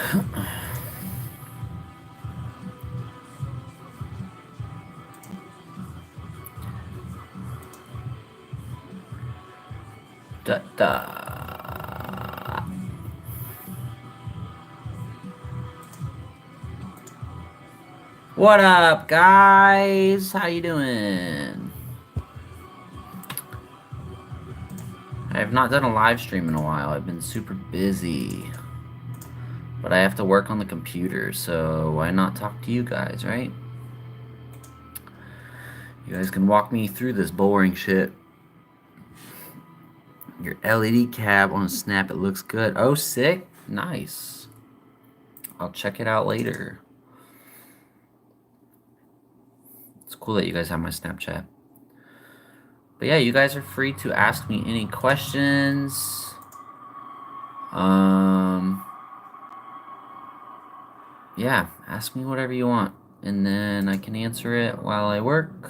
Da, da. What up, guys? How you doing? I have not done a live stream in a while. I've been super busy. But I have to work on the computer, so why not talk to you guys, right? You guys can walk me through this boring shit. Your LED cab on a snap, it looks good. Oh, sick? Nice. I'll check it out later. It's cool that you guys have my Snapchat. But yeah, you guys are free to ask me any questions. Yeah, ask me whatever you want, and then I can answer it while I work.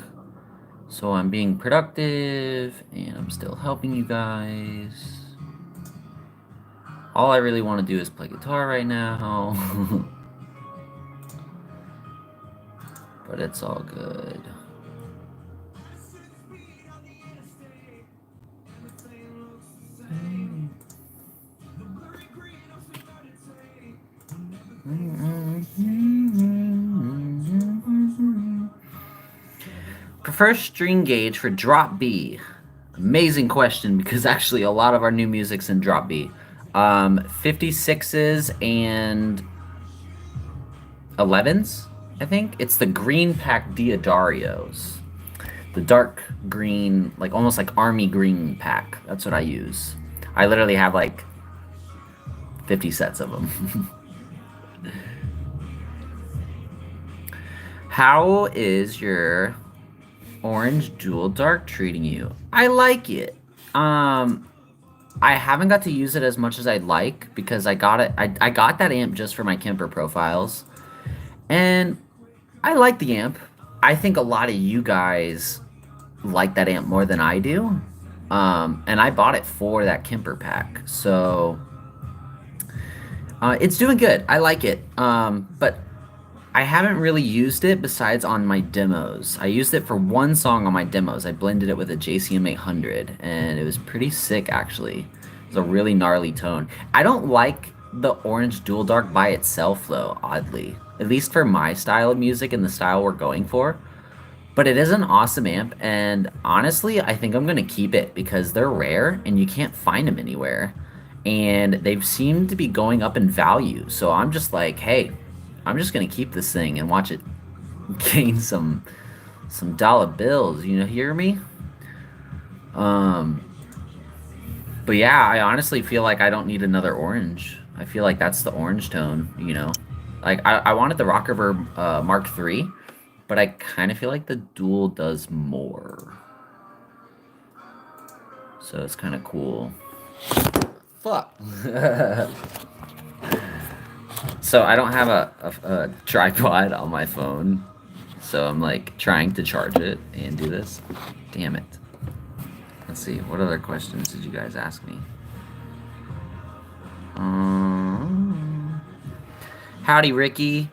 So I'm being productive, and I'm still helping you guys. All I really want to do is play guitar right now. But it's all good. Prefer string gauge for drop B. Amazing question, because actually a lot of our new music's in drop B. 56s and 11s, I think. It's the green pack Diodarios. The dark green, like almost like army green pack. That's what I use. I literally have like 50 sets of them. How is your orange dual dark treating you? I like it. I haven't got to use it as much as I'd like because I got it. I got that amp just for my Kemper profiles, and I like the amp. I think a lot of you guys like that amp more than I do, and I bought it for that Kemper pack, so it's doing good. I like it, but I haven't really used it besides on my demos. I used it for one song on my demos. I blended it with a JCM 800, and it was pretty sick, actually. It was a really gnarly tone. I don't like the orange dual dark by itself, though, oddly. At least for my style of music and the style we're going for. But it is an awesome amp, and honestly, I think I'm going to keep it because they're rare, and you can't find them anywhere. And they've seemed to be going up in value, so I'm just like, hey, I'm just gonna keep this thing and watch it gain some dollar bills. You know, hear me? But yeah, I honestly feel like I don't need another orange. I feel like that's the orange tone. You know, like I wanted the Rock Reverb Mark III, but I kind of feel like the Dual does more. So it's kind of cool. Fuck. So I don't have a tripod on my phone, so I'm like trying to charge it and do this. Damn it. Let's see, what other questions did you guys ask me? Howdy, Ricky.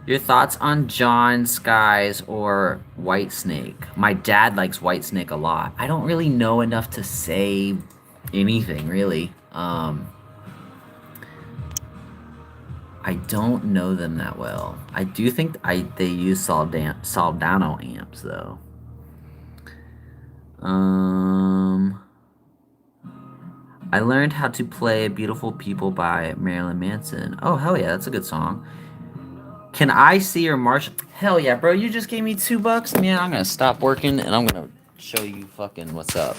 Your thoughts on John Skies or Whitesnake? My dad likes Whitesnake a lot. I don't really know enough to say anything, really. I don't know them that well. I do think they use Soldano amps, though. I learned how to play Beautiful People by Marilyn Manson. Oh, hell yeah, that's a good song. Can I see your Marshall? Hell yeah, bro, you just gave me $2? Man, I'm gonna stop working and I'm gonna show you fucking what's up.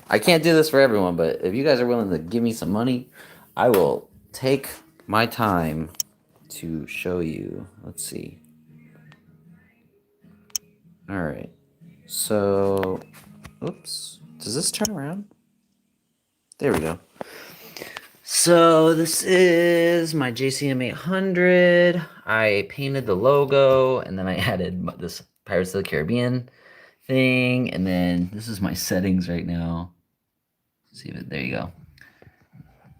I can't do this for everyone, but if you guys are willing to give me some money, I will take my time to show you. Let's see. All right. So, oops. Does this turn around? There we go. So this is my JCM 800. I painted the logo, and then I added this Pirates of the Caribbean thing, and then this is my settings right now. See if there you go.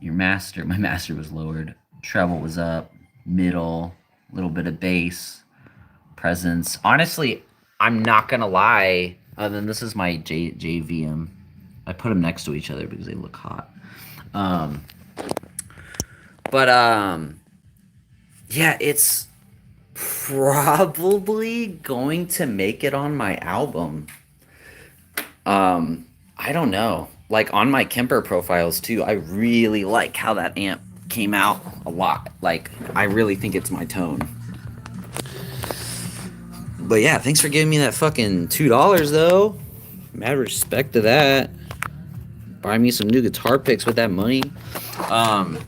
Your master, my master was lowered. Treble was up, middle, a little bit of bass, presence. Honestly, I'm not gonna lie. Then this is my JVM. I put them next to each other because they look hot. Um, but yeah, it's probably going to make it on my album. I don't know. Like on my Kemper profiles too, I really like how that amp came out a lot. Like I really think it's my tone. But yeah, thanks for giving me that fucking $2 though. Mad respect to that. Buy me some new guitar picks with that money. Um,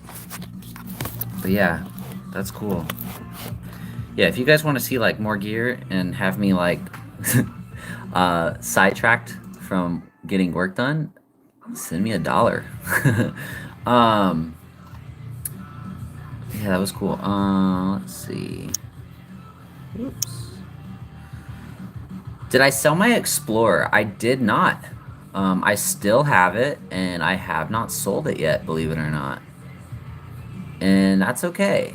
but yeah, that's cool. Yeah, if you guys want to see like more gear and have me like sidetracked from getting work done, send me $1. um, yeah, that was cool. Let's see. Oops. Did I sell my Explorer? I did not. I still have it, and I have not sold it yet, believe it or not. And that's okay.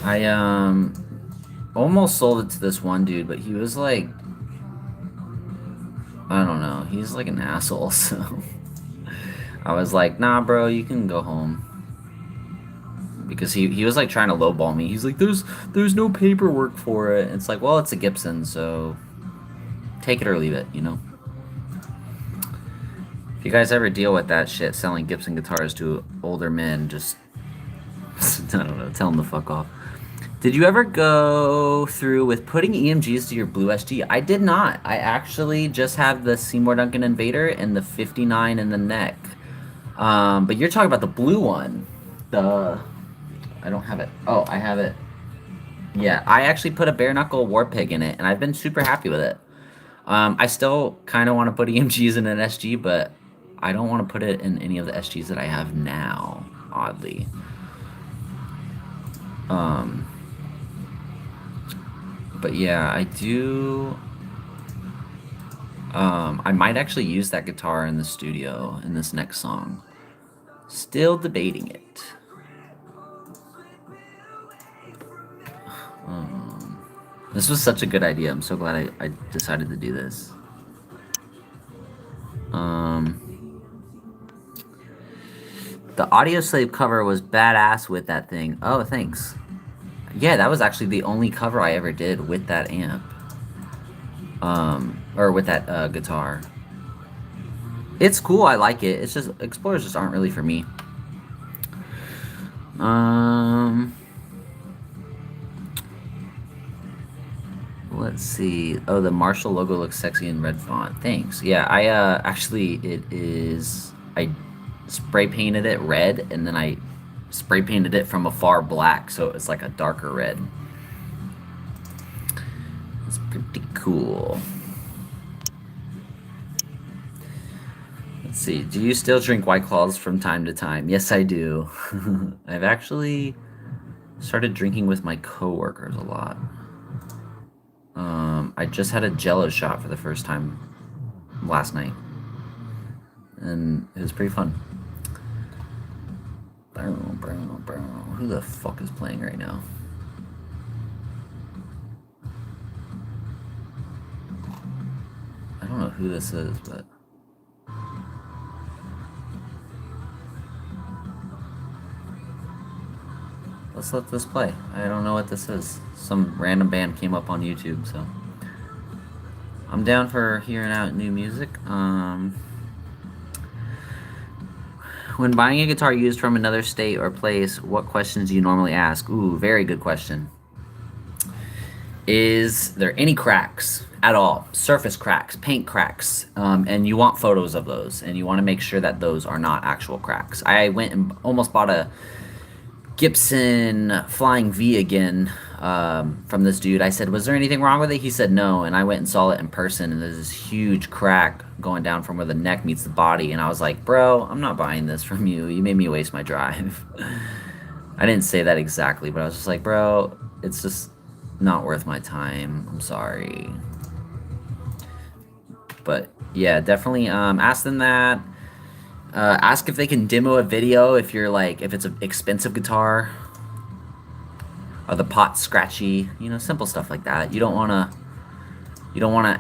I almost sold it to this one dude, but he was like, I don't know, he's like an asshole, so I was like, nah, bro, you can go home. Because he was like trying to lowball me. He's like, there's no paperwork for it. It's like, well, it's a Gibson, so take it or leave it, you know? If you guys ever deal with that shit, selling Gibson guitars to older men, just, I don't know, tell them to fuck off. Did you ever go through with putting EMGs to your Blue SG? I did not. I actually just have the Seymour Duncan Invader and the 59 in the neck. But you're talking about the blue one. I don't have it. Oh, I have it. Yeah, I actually put a bare knuckle war pig in it, and I've been super happy with it. I still kind of want to put EMGs in an SG, but I don't want to put it in any of the SGs that I have now, oddly. But yeah, I do. I might actually use that guitar in the studio in this next song. Still debating it. This was such a good idea. I'm so glad I decided to do this. The Audio Slave cover was badass with that thing. Oh, thanks. Yeah, that was actually the only cover I ever did with that amp. Or with that guitar. It's cool, I like it. It's just, Explorers just aren't really for me. Let's see. Oh, the Marshall logo looks sexy in red font. Thanks. Yeah, I actually it is. I spray painted it red, and then I spray painted it from afar black, so it's like a darker red. It's pretty cool. Let's see. Do you still drink White Claws from time to time? Yes, I do. I've actually started drinking with my coworkers a lot. I just had a Jello shot for the first time last night, and it was pretty fun. Who the fuck is playing right now? I don't know who this is, but let's let this play. I don't know what this is. Some random band came up on YouTube, so I'm down for hearing out new music. When buying a guitar used from another state or place, what questions do you normally ask? Ooh, very good question. Is there any cracks at all? Surface cracks, paint cracks, and you want photos of those, and you want to make sure that those are not actual cracks. I went and almost bought a Gibson Flying V again from this dude. I said, was there anything wrong with it? He said no, and I went and saw it in person, and there's this huge crack going down from where the neck meets the body, and I was like, bro, I'm not buying this from you. You made me waste my drive. I didn't say that exactly, but I was just like, bro, it's just not worth my time. I'm sorry. But yeah, definitely ask them that. Ask if they can demo a video if you're like if it's an expensive guitar. Are the pots scratchy? You know, simple stuff like that. You don't wanna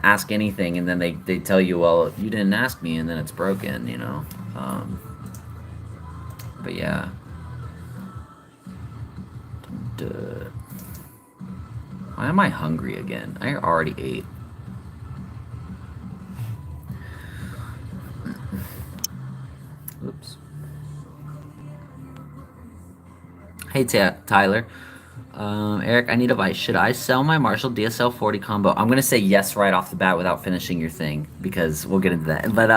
ask anything and then they tell you, well, you didn't ask me, and then it's broken. You know. But yeah. Duh. Why am I hungry again? I already ate. Oops. Hey, Tyler. Eric, I need advice. Should I sell my Marshall DSL 40 combo? I'm gonna say yes right off the bat without finishing your thing because we'll get into that. But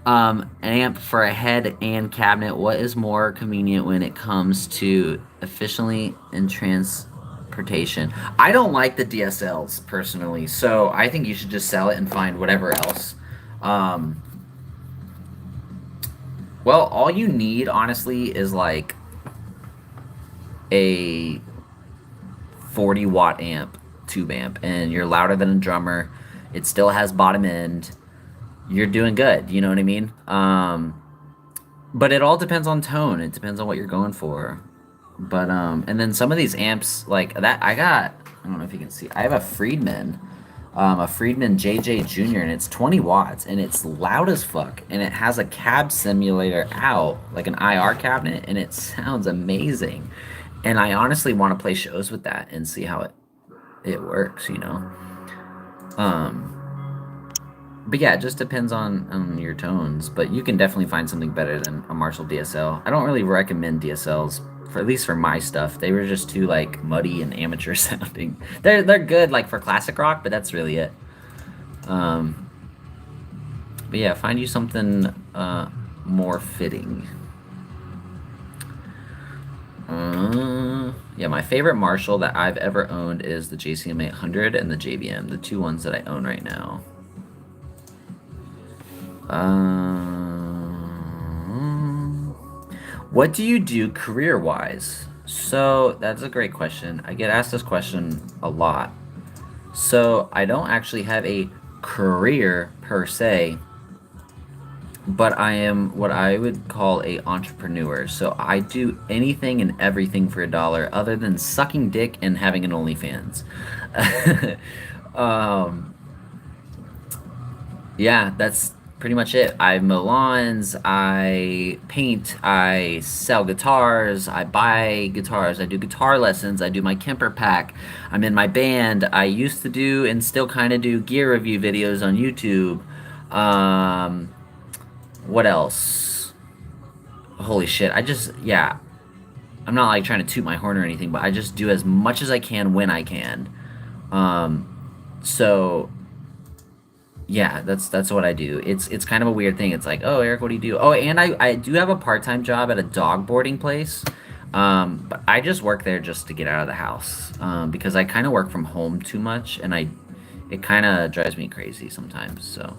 amp for a head and cabinet. What is more convenient when it comes to efficiently and transportation? I don't like the DSLs personally, so I think you should just sell it and find whatever else. Um, well, all you need honestly is like a 40-watt amp, tube amp, and you're louder than a drummer. It still has bottom end. You're doing good. You know what I mean? But it all depends on tone. It depends on what you're going for. But and then some of these amps like that I got. I don't know if you can see. I have a Friedman JJ Junior, and it's 20 watts, and it's loud as fuck, and it has a cab simulator out, like an IR cabinet, and it sounds amazing. And I honestly want to play shows with that and see how it works, you know. Um, but yeah, it just depends on your tones. But you can definitely find something better than a Marshall DSL. I don't really recommend DSLs for at least for my stuff. They were just too like muddy and amateur sounding. They're good like for classic rock, but that's really it. Um, but yeah, find you something more fitting. Yeah, my favorite Marshall that I've ever owned is the JCM 800 and the JBM, the two ones that I own right now. What do you do career-wise? So that's a great question. I get asked this question a lot. So I don't actually have a career per se, but I am what I would call a entrepreneur. So I do anything and everything for $1 other than sucking dick and having an OnlyFans. um, yeah, that's pretty much it. I mow lawns, I paint, I sell guitars, I buy guitars, I do guitar lessons, I do my Kemper pack, I'm in my band. I used to do and still kind of do gear review videos on YouTube. What else? Holy shit. Yeah. I'm not like trying to toot my horn or anything, but I just do as much as I can when I can. So yeah, that's what I do. It's kind of a weird thing. It's like, oh, Eric, what do you do? Oh, and I do have a part-time job at a dog boarding place. But I just work there just to get out of the house. Because I kind of work from home too much, and it kind of drives me crazy sometimes. So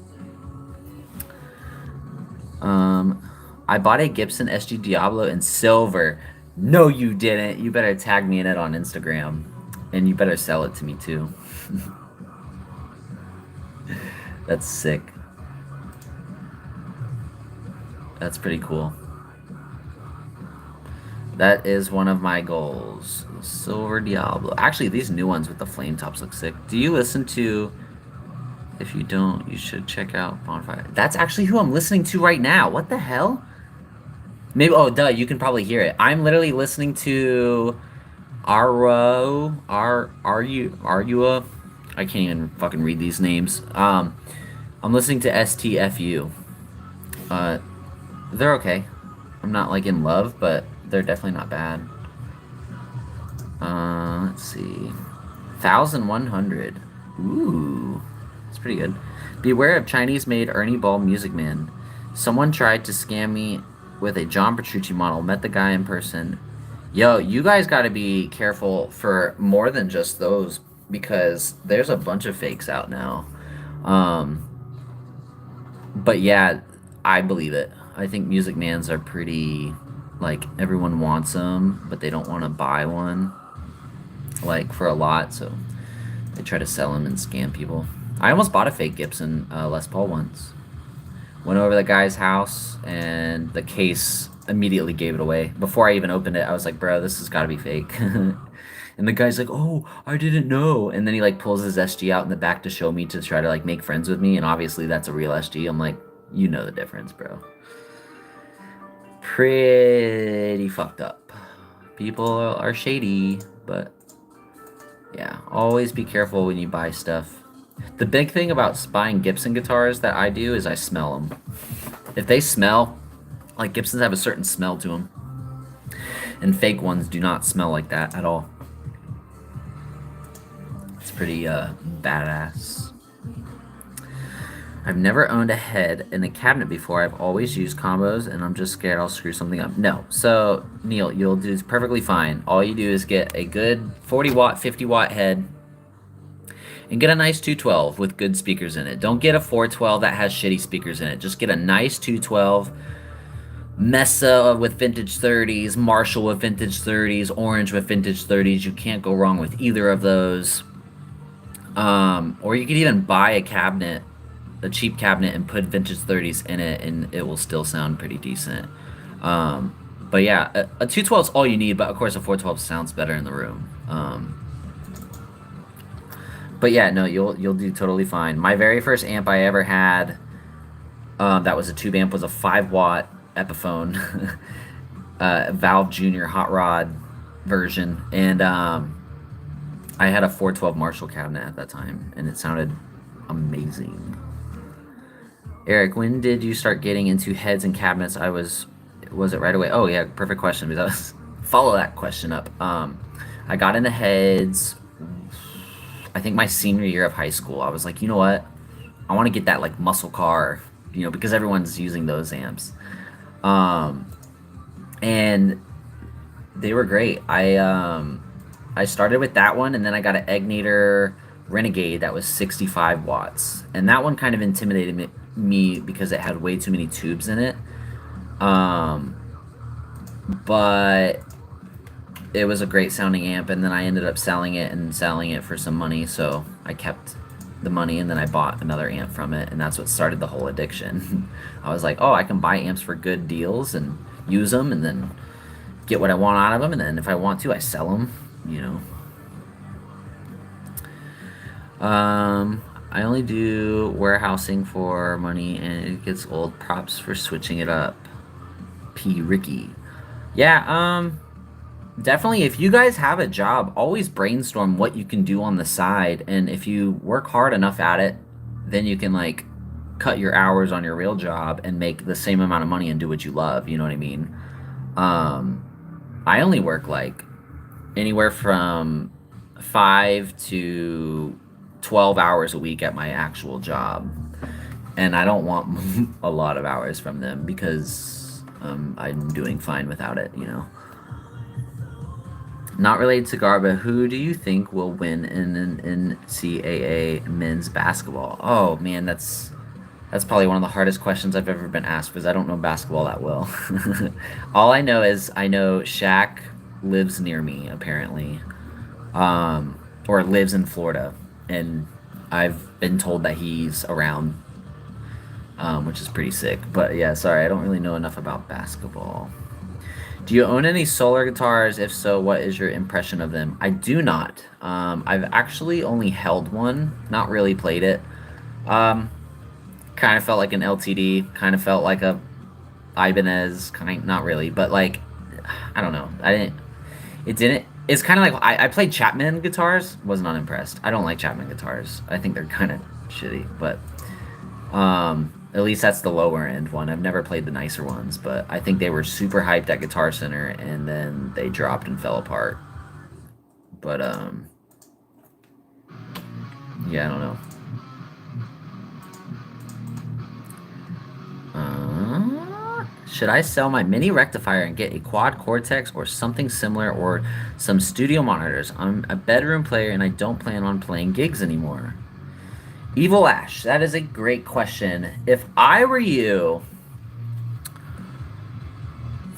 I bought a Gibson SG Diablo in silver. No, you didn't. You better tag me in it on Instagram, and you better sell it to me too. That's sick. That's pretty cool. That is one of my goals. Silver Diablo. Actually, these new ones with the flame tops look sick. Do you listen to... If you don't, you should check out Bonfire. That's actually who I'm listening to right now. What the hell? Maybe... Oh, duh. You can probably hear it. I'm literally listening to... Arua. I can't even fucking read these names. I'm listening to STFU. They're okay. I'm not like in love, but they're definitely not bad. Let's see. 1,100. Ooh. That's pretty good. Beware of Chinese-made Ernie Ball Music Man. Someone tried to scam me with a John Petrucci model. Met the guy in person. Yo, you guys got to be careful for more than just those, because there's a bunch of fakes out now. But yeah, I believe it. I think Music Mans are pretty, like, everyone wants them, but they don't want to buy one, like, for a lot, so they try to sell them and scam people. I almost bought a fake Gibson Les Paul once. Went over to the guy's house, and the case immediately gave it away. Before I even opened it, I was like, bro, this has got to be fake. And the guy's like, oh, I didn't know. And then he like pulls his SG out in the back to show me to try to like make friends with me. And obviously that's a real SG. I'm like, you know the difference, bro. Pretty fucked up. People are shady, but yeah, always be careful when you buy stuff. The big thing about buying Gibson guitars that I do is I smell them. If they smell, like Gibsons have a certain smell to them, and fake ones do not smell like that at all. It's pretty badass. I've never owned a head in a cabinet before. I've always used combos, and I'm just scared I'll screw something up. No. So, Neil, you'll do perfectly fine. All you do is get a good 40 watt, 50 watt head, and get a nice 212 with good speakers in it. Don't get a 412 that has shitty speakers in it. Just get a nice 212. Mesa with vintage 30s, Marshall with vintage 30s, Orange with vintage 30s. You can't go wrong with either of those. Or you could even buy a cabinet, a cheap cabinet, and put vintage 30s in it, and it will still sound pretty decent. But yeah, a 212 is all you need, but of course a 412 sounds better in the room. But yeah, no, you'll do totally fine. My very first amp I ever had, that was a tube amp, was a 5 watt Epiphone, Valve Junior Hot Rod version, and I had a 412 Marshall cabinet at that time, and it sounded amazing. Eric, when did you start getting into heads and cabinets? Was it right away? Oh yeah, perfect question. Because follow that question up. I got into heads, I think my senior year of high school. I was like, you know what? I want to get that like muscle car, because everyone's using those amps. And they were great. I started with that one, and then I got an Egnator Renegade that was 65 watts, and that one kind of intimidated me because it had way too many tubes in it. But it was a great sounding amp, and then I ended up selling it for some money, so I kept the money, and then I bought another amp from it, and that's what started the whole addiction. I was like, oh, I can buy amps for good deals and use them, and then get what I want out of them, and then if I want to, I sell them. I only do warehousing for money, and it gets old. Props for switching it up. P. Ricky. Yeah, definitely, if you guys have a job, always brainstorm what you can do on the side, and if you work hard enough at it, then you can like cut your hours on your real job and make the same amount of money and do what you love, you know what I mean? I only work like anywhere from 5 to 12 hours a week at my actual job, and I don't want a lot of hours from them because I'm doing fine without it. Not related to Gar, but who do you think will win in an NCAA men's basketball? Oh man, that's probably one of the hardest questions I've ever been asked because I don't know basketball that well. All I know is I know Shaq lives near me apparently, or lives in Florida, and I've been told that he's around, which is pretty sick. But yeah, sorry, I don't really know enough about basketball. Do you own any solar guitars? If so, what is your impression of them? I do not. I've actually only held one, not really played it. Kind of felt like an LTD, kind of felt like a Ibanez, not really, but like, I don't know. It's kind of like, I played Chapman guitars, was not impressed. I don't like Chapman guitars. I think they're kind of shitty, but at least that's the lower end one. I've never played the nicer ones, but I think they were super hyped at Guitar Center, and then they dropped and fell apart. But yeah, I don't know. Should I sell my mini rectifier and get a quad cortex or something similar, or some studio monitors? I'm a bedroom player and I don't plan on playing gigs anymore. Evil Ash, that is a great question. If I were you,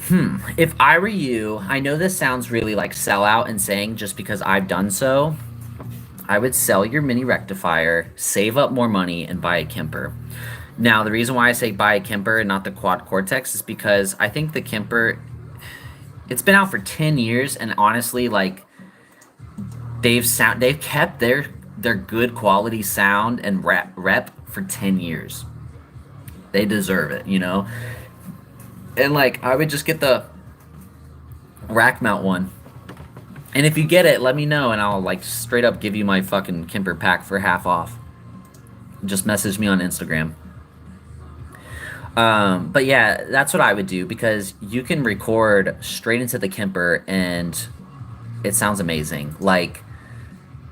I know this sounds really like sellout and saying just because I've done so, I would sell your mini rectifier, save up more money, and buy a Kemper. Now, the reason why I say buy a Kemper and not the quad cortex is because I think the Kemper, it's been out for 10 years, and honestly, like, they've kept their good quality sound and rep for 10 years. They deserve it, you know? And like I would just get the rack mount one. And if you get it, let me know and I'll like straight up give you my fucking Kemper pack for half off. Just message me on Instagram. But yeah, that's what I would do because you can record straight into the Kemper and it sounds amazing. Like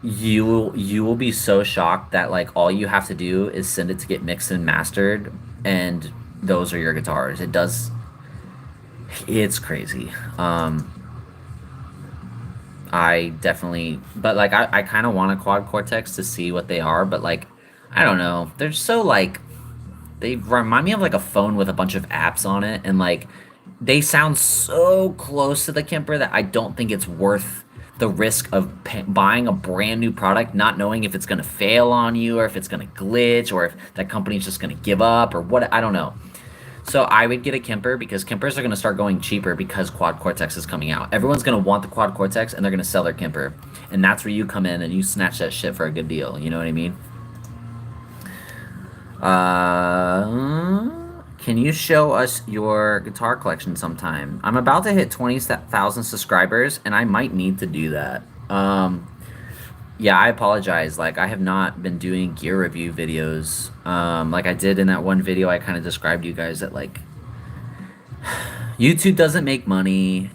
you will be so shocked that like all you have to do is send it to get mixed and mastered and those are your guitars. It's crazy. I definitely, but like I kind of want a quad cortex to see what they are, but like I don't know. They're so like they remind me of like a phone with a bunch of apps on it, and like they sound so close to the Kemper that I don't think it's worth the risk of buying a brand new product, not knowing if it's gonna fail on you or if it's gonna glitch or if that company's just gonna give up or what. I don't know. So I would get a Kemper because Kempers are going to start going cheaper because Quad Cortex is coming out. Everyone's going to want the Quad Cortex and they're going to sell their Kemper. And that's where you come in and you snatch that shit for a good deal. You know what I mean? Can you show us your guitar collection sometime? I'm about to hit 20,000 subscribers and I might need to do that. Yeah, I apologize. Like, I have not been doing gear review videos. Like I did in that one video, I kind of described to you guys that, like, YouTube doesn't make money.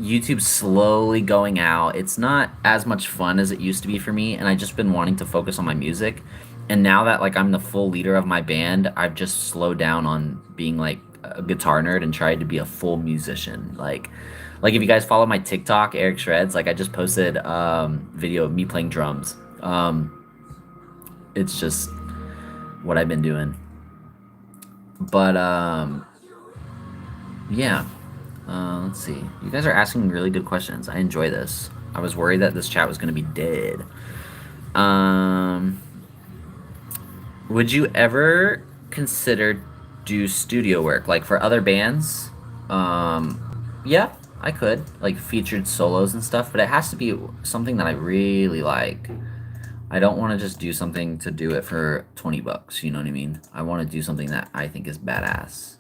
YouTube's slowly going out. It's not as much fun as it used to be for me, and I just been wanting to focus on my music. And now that, like, I'm the full leader of my band, I've just slowed down on being, like, a guitar nerd and tried to be a full musician. Like if you guys follow my TikTok, Eric Shreds, like I just posted video of me playing drums. It's just what I've been doing. But yeah. Let's see. You guys are asking really good questions. I enjoy this. I was worried that this chat was gonna be dead. Um, would you ever consider do studio work like for other bands? Yeah, I could like featured solos and stuff, but it has to be something that I really like. I don't want to just do something to do it for 20 bucks, you know what I mean? I want to do something that I think is badass.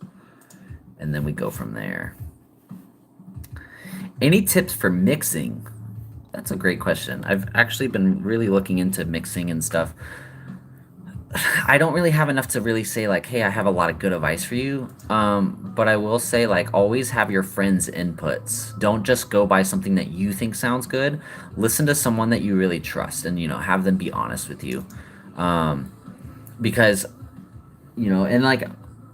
And then we go from there. Any tips for mixing? That's a great question. I've actually been really looking into mixing and stuff. I don't really have enough to really say like, hey, I have a lot of good advice for you. But I will say like always have your friends' inputs. Don't just go by something that you think sounds good. Listen to someone that you really trust and have them be honest with you. Because and like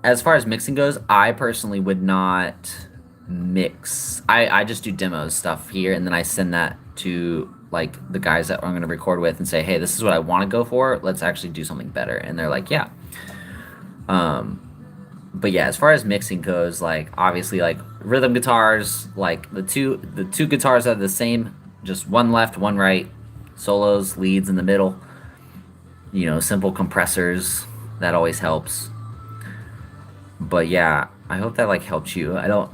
as far as mixing goes, I personally would not mix. I just do demos stuff here and then I send that to like the guys that I'm going to record with and say, hey, this is what I want to go for. Let's actually do something better. And they're like, yeah. But yeah, as far as mixing goes, like obviously like rhythm guitars, like the two guitars are the same, just one left, one right, solos, leads in the middle, simple compressors, that always helps. But yeah, I hope that like helped you. I don't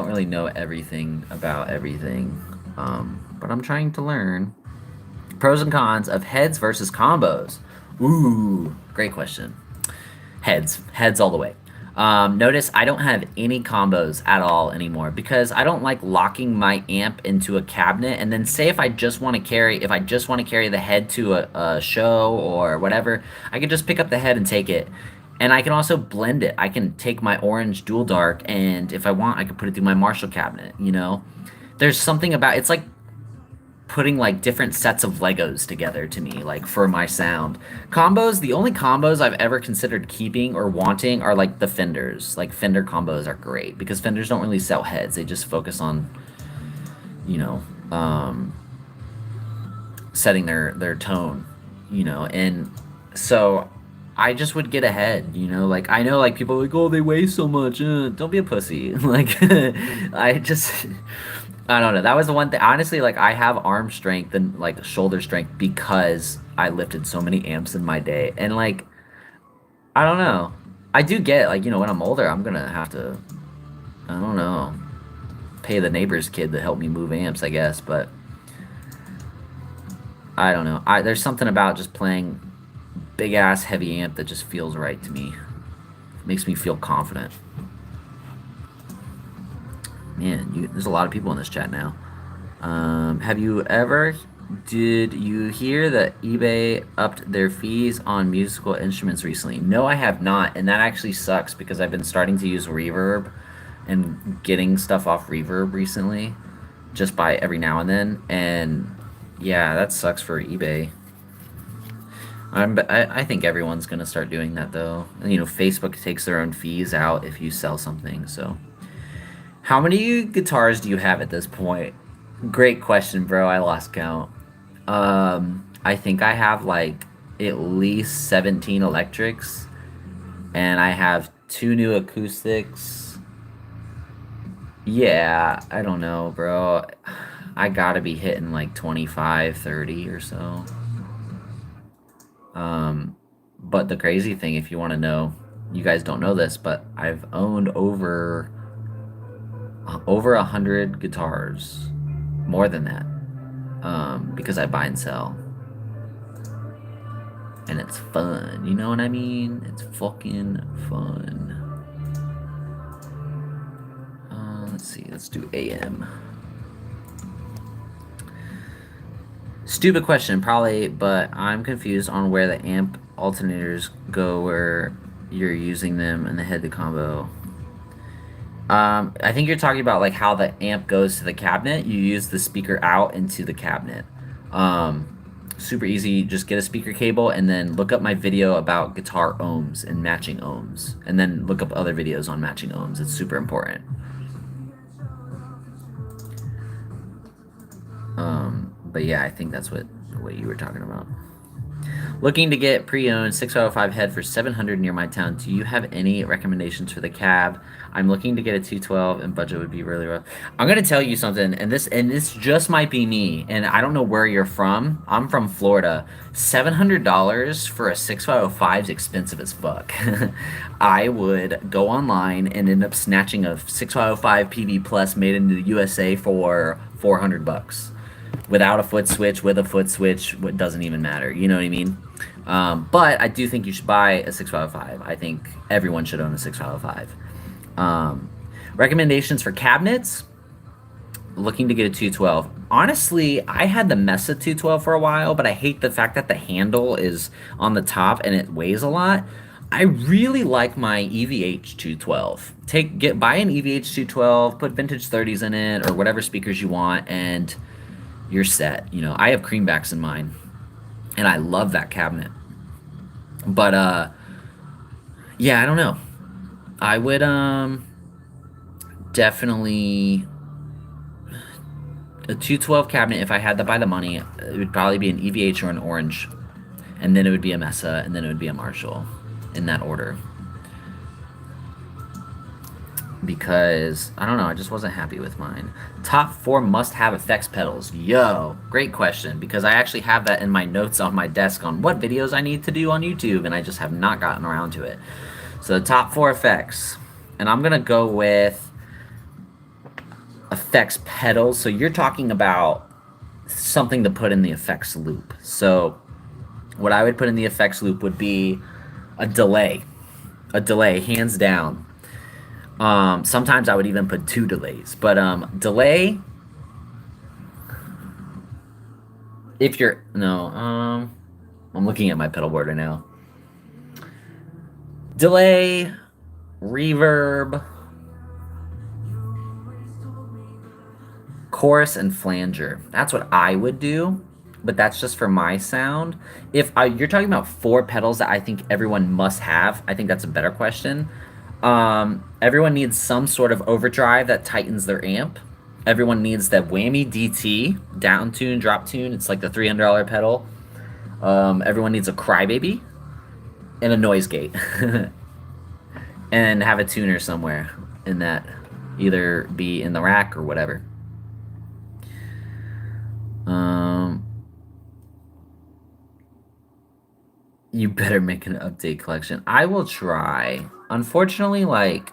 really know everything about everything. But I'm trying to learn. Pros and cons of heads versus combos. Ooh, great question. Heads all the way. Notice I don't have any combos at all anymore because I don't like locking my amp into a cabinet and then say if I just want to carry the head to a show or whatever, I can just pick up the head and take it. And I can also blend it. I can take my orange dual dark and if I want, I can put it through my Marshall cabinet, There's something about it's like putting like different sets of Legos together to me, like for my sound. Combos, the only combos I've ever considered keeping or wanting are like the Fenders. Like Fender combos are great because Fenders don't really sell heads. They just focus on, setting their tone, and so I just would get ahead, like I know like people are like, oh, they weigh so much. Don't be a pussy. Like I don't know. That was the one thing. Honestly, like I have arm strength and like shoulder strength because I lifted so many amps in my day. And like, I don't know. I do get like, when I'm older, I'm gonna have to, I don't know, pay the neighbor's kid to help me move amps, I guess, but I don't know. There's something about just playing big ass heavy amp that just feels right to me. Makes me feel confident. Man, there's a lot of people in this chat now. Did you hear that eBay upped their fees on musical instruments recently? No, I have not, and that actually sucks because I've been starting to use Reverb and getting stuff off Reverb recently, just by every now and then, and yeah, that sucks for eBay. I think everyone's gonna start doing that though. Facebook takes their own fees out if you sell something. So, how many guitars do you have at this point? Great question, bro. I lost count. I think I have like at least 17 electrics, and I have two new acoustics. Yeah, I don't know, bro. I gotta be hitting like 25, 30 or so. Um, but the crazy thing, if you want to know, you guys don't know this, but I've owned over 100 guitars, more than that, because I buy and sell, and it's fun. You know what I mean? It's fucking fun. Let's see. Let's do AM. Stupid question, probably, but I'm confused on where the amp alternators go where you're using them in the head-to combo. I think you're talking about like how the amp goes to the cabinet. You use the speaker out into the cabinet. Super easy. Just get a speaker cable and then look up my video about guitar ohms and matching ohms, and then look up other videos on matching ohms. It's super important. But yeah, I think that's what you were talking about. Looking to get pre-owned 605 head for 700 near my town. Do you have any recommendations for the cab? I'm looking to get a 212 and budget would be really rough. I'm gonna tell you something, and this just might be me, and I don't know where you're from. I'm from Florida. $700 for a 6505 is expensive as fuck. I would go online and end up snatching a 6505 PV Plus made in the USA for $400 without a foot switch, with a foot switch, what doesn't even matter. You know what I mean? But I do think you should buy a 6505. I think everyone should own a 6505. Recommendations for cabinets? Looking to get a 212. Honestly, I had the Mesa 212 for a while, but I hate the fact that the handle is on the top and it weighs a lot. I really like my EVH 212. Buy an EVH 212, put vintage 30s in it or whatever speakers you want, and you're set. I have creambacks in mine, and I love that cabinet. But yeah, I don't know. I would definitely a 212 cabinet if I had to buy the money. It would probably be an EVH or an Orange, and then it would be a Mesa, and then it would be a Marshall, in that order. Because I don't know, I just wasn't happy with mine. Top 4 must-have effects pedals. Yo, great question, because I actually have that in my notes on my desk on what videos I need to do on YouTube, and I just have not gotten around to it. So the top 4 effects, and I'm gonna go with effects pedals. So you're talking about something to put in the effects loop. So what I would put in the effects loop would be a delay, hands down. Sometimes I would even put 2 delays, but delay. If you're I'm looking at my pedal board right now. Delay, reverb, chorus, and flanger. That's what I would do, but that's just for my sound. If you're talking about 4 pedals that I think everyone must have, I think that's a better question. Everyone needs some sort of overdrive that tightens their amp. Everyone needs that whammy DT, down tune, drop tune. It's like the $300 pedal. Everyone needs a crybaby and a noise gate. And have a tuner somewhere in that, either be in the rack or whatever. You better make an update collection. I will try. Unfortunately, like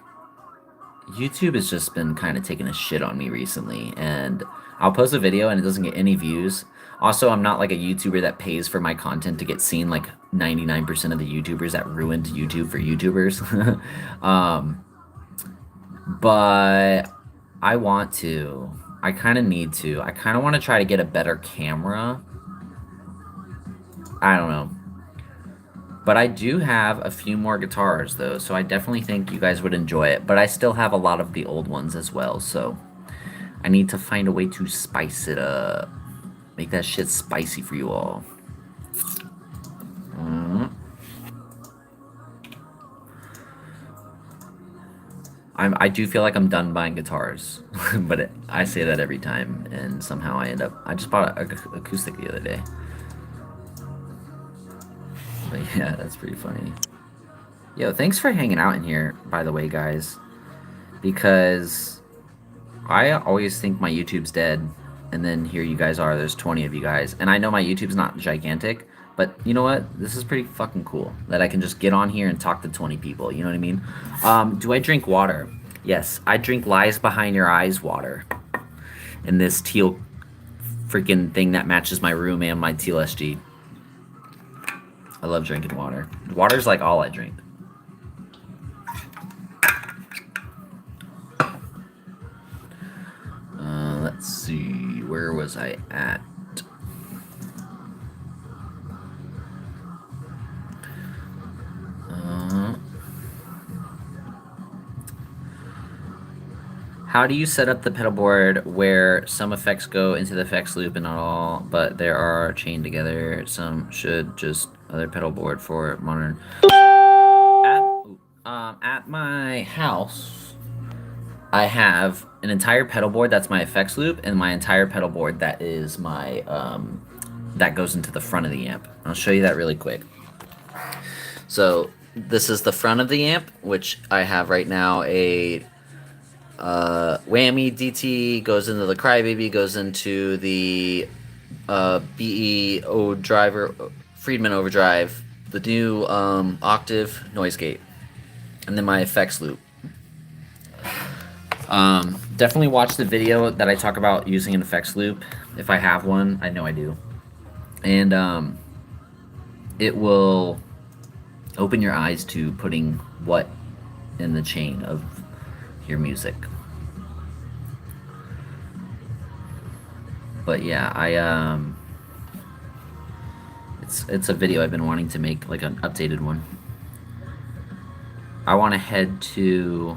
YouTube has just been kind of taking a shit on me recently, and I'll post a video and it doesn't get any views. Also, I'm not like a YouTuber that pays for my content to get seen like 99% of the YouTubers that ruined YouTube for YouTubers. um, but I want to. I kind of need to. I kind of want to try to get a better camera. I don't know. But I do have a few more guitars though, so I definitely think you guys would enjoy it. But I still have a lot of the old ones as well, so I need to find a way to spice it up. Make that shit spicy for you all. I do feel like I'm done buying guitars, but I say that every time, and somehow I end up. I just bought an acoustic the other day. But yeah, that's pretty funny. Yo, thanks for hanging out in here, by the way, guys. Because I always think my YouTube's dead, and then here you guys are. There's 20 of you guys, and I know my YouTube's not gigantic, but you know what? This is pretty fucking cool that I can just get on here and talk to 20 people. You know what I mean? Do I drink water? Yes, I drink Lies Behind Your Eyes water. In this teal freaking thing that matches my room and my teal SG. I love drinking water. Water's like all I drink. Let's see, where was I at? How do you set up the pedal board where some effects go into the effects loop and not all, but there are chained together? Some should just other pedal board for modern. At my house, I have an entire pedal board that's my effects loop, and my entire pedal board that is my that goes into the front of the amp. I'll show you that really quick. So this is the front of the amp, which I have right now a Whammy DT, goes into the Crybaby, goes into the BE driver, Friedman overdrive, the new octave noise gate, and then my effects loop. Definitely watch the video that I talk about using an effects loop. If I have one, I know I do. And it will open your eyes to putting what in the chain of your music. But yeah, it's a video I've been wanting to make, like an updated one. I want to head to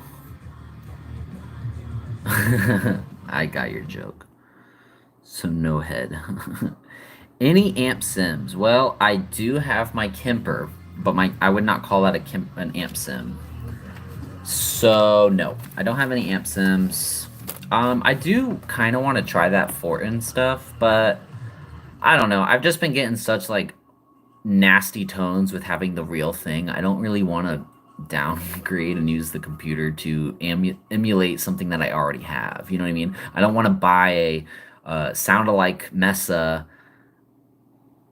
I got your joke. So no head. Any amp sims? Well, I do have my Kemper, but I would not call that an amp sim. So no, I don't have any amp sims. I do kind of want to try that Fortin stuff, but I don't know. I've just been getting such like nasty tones with having the real thing. I don't really want to downgrade and use the computer to emulate something that I already have. You know what I mean? I don't want to buy a sound-alike Mesa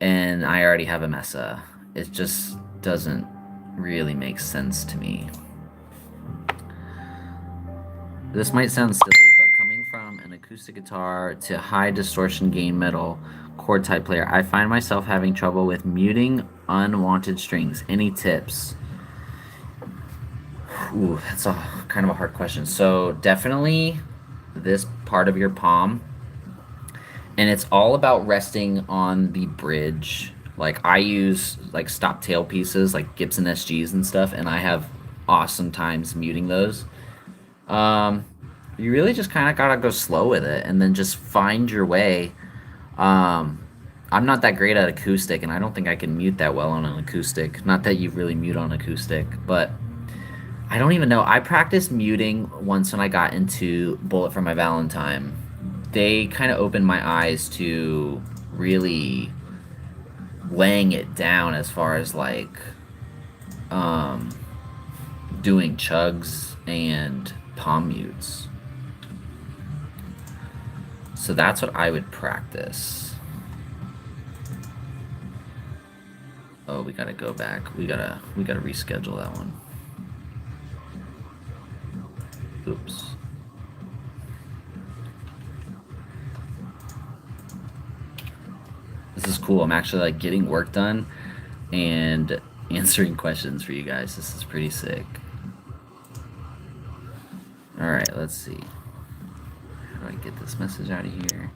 and I already have a Mesa. It just doesn't really make sense to me. This might sound silly, but coming from an acoustic guitar to high distortion gain metal chord type player, I find myself having trouble with muting unwanted strings. Any tips? Ooh, that's a kind of a hard question. So definitely this part of your palm, and it's all about resting on the bridge. Like I use like stop tail pieces like Gibson SGs and stuff, and I have awesome times muting those. You really just kind of gotta go slow with it and then just find your way. I'm not that great at acoustic, and I don't think I can mute that well on an acoustic. Not that you really mute on acoustic, but I don't even know. I practiced muting once when I got into Bullet for My Valentine. They kind of opened my eyes to really laying it down as far as like doing chugs and palm mutes. So that's what I would practice. Oh, we gotta go back. We gotta reschedule that one. Oops. This is cool. I'm actually like getting work done and answering questions for you guys. This is pretty sick. All right, let's see. How do I get this message out of here?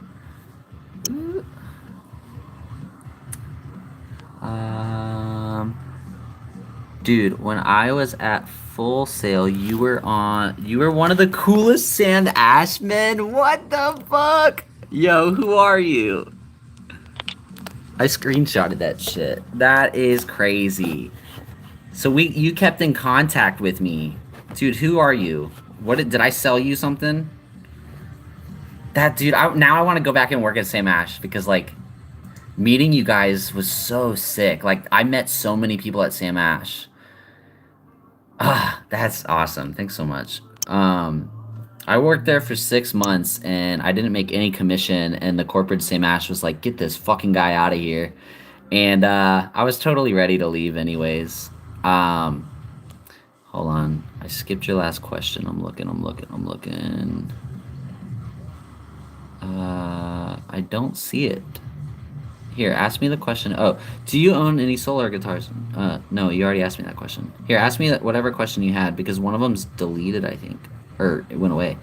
Dude, when I was at Full Sail, you were one of the coolest Sand Ash men. What the fuck? Yo, who are you? I screenshotted that shit. That is crazy. So you kept in contact with me. Dude, who are you? Did I sell you something? That dude, now I want to go back and work at Sam Ash because like meeting you guys was so sick. Like I met so many people at Sam Ash. Ah, that's awesome. Thanks so much. I worked there for 6 months and I didn't make any commission and the corporate Sam Ash was like, get this fucking guy out of here. And I was totally ready to leave anyways. Hold on. I skipped your last question. I'm looking. I don't see it. Here, ask me the question. Oh, do you own any solar guitars? No, you already asked me that question. Here, ask me whatever question you had because one of them's deleted, I think. Or it went away.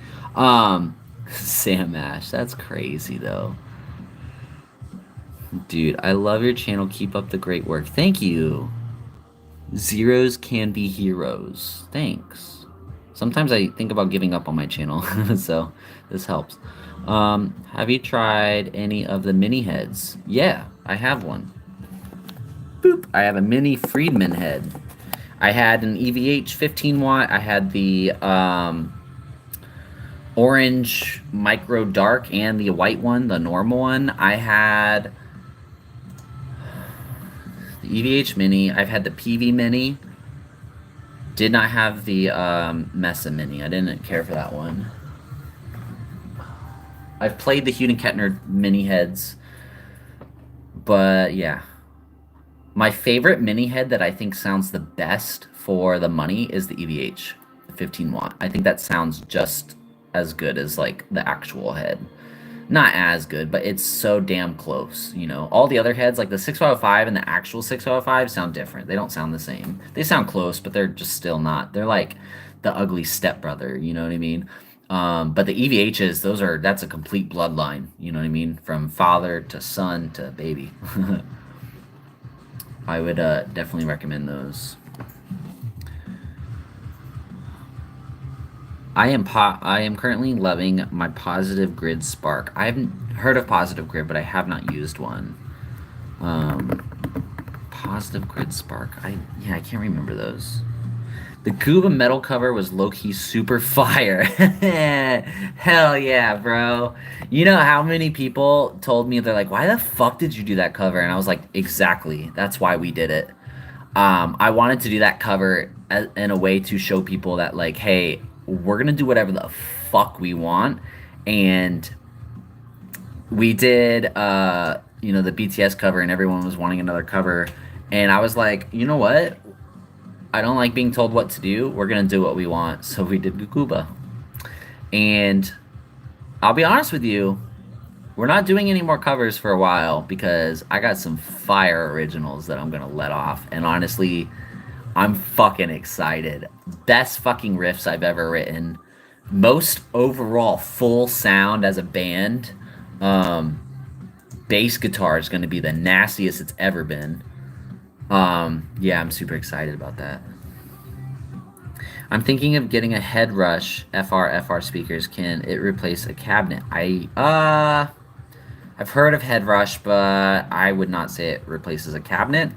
Sam Ash. That's crazy, though. Dude, I love your channel. Keep up the great work. Thank you. Zeros can be heroes. Thanks. Sometimes I think about giving up on my channel, so this helps. Have you tried any of the mini heads? Yeah, I have one. Boop. I have a mini Friedman head. I had an EVH 15 watt. I had the orange micro dark and the white one, the normal one. I had the EVH mini. I've had the PV mini. Did not have the Mesa mini. I didn't care for that one. I've played the Huden Kettner mini heads, but yeah. My favorite mini head that I think sounds the best for the money is the EVH, the 15 watt. I think that sounds just as good as like the actual head. Not as good, but it's so damn close, you know. All the other heads, like the 6505 and the actual 6505 sound different. They don't sound the same. They sound close, but they're just still not. They're like the ugly stepbrother, you know what I mean? But the EVHs, that's a complete bloodline, you know what I mean? From father to son to baby. I would definitely recommend those. I am currently loving my Positive Grid Spark. I haven't heard of Positive Grid, but I have not used one. Positive Grid Spark. I can't remember those. The Cuba metal cover was low-key super fire. Hell yeah, bro. You know how many people told me, they're like, why the fuck did you do that cover? And I was like, exactly. That's why we did it. I wanted to do that cover in a way to show people that, like, hey, we're going to do whatever the fuck we want. And we did, the BTS cover, and everyone was wanting another cover. And I was like, you know what? I don't like being told what to do. We're going to do what we want. So we did Cuba. And I'll be honest with you, we're not doing any more covers for a while because I got some fire originals that I'm going to let off. And honestly, I'm fucking excited. Best fucking riffs I've ever written. Most overall full sound as a band. Bass guitar is going to be the nastiest it's ever been. Yeah, I'm super excited about that. I'm thinking of getting a Head Rush FR speakers. Can it replace a cabinet? I've heard of Head Rush, but I would not say it replaces a cabinet.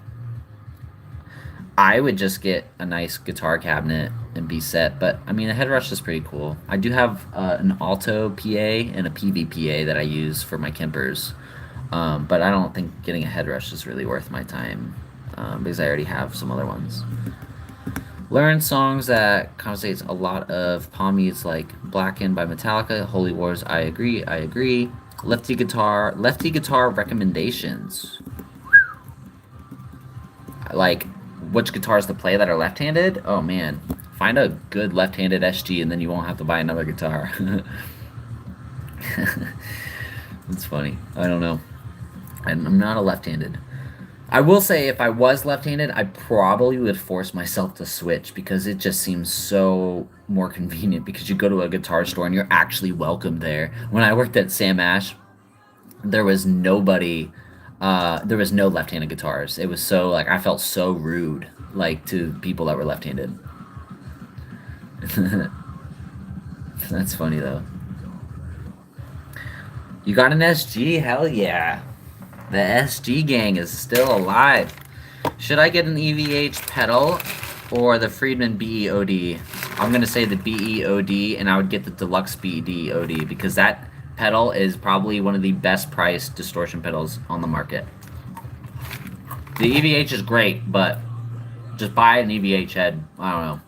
I would just get a nice guitar cabinet and be set, but I mean, a Head Rush is pretty cool. I do have an Alto PA and a PV PA that I use for my Kempers, but I don't think getting a Head Rush is really worth my time. Because I already have some other ones. Learn songs that compensates a lot of Palmies like Blackened by Metallica, Holy Wars, I agree. Lefty guitar recommendations. Like which guitars to play that are left-handed. Oh man, find a good left-handed SG, and then you won't have to buy another guitar. It's funny. I don't know. I'm not a left-handed. I will say if I was left-handed, I probably would force myself to switch because it just seems so more convenient because you go to a guitar store and you're actually welcome there. When I worked at Sam Ash, there was nobody there was no left-handed guitars. It was so like I felt so rude like to people that were left-handed. That's funny though. You got an SG? Hell yeah. The SG gang is still alive. Should I get an EVH pedal or the Friedman BEOD? I'm going to say the BEOD, and I would get the Deluxe BEOD because that pedal is probably one of the best priced distortion pedals on the market. The EVH is great, but just buy an EVH head. I don't know.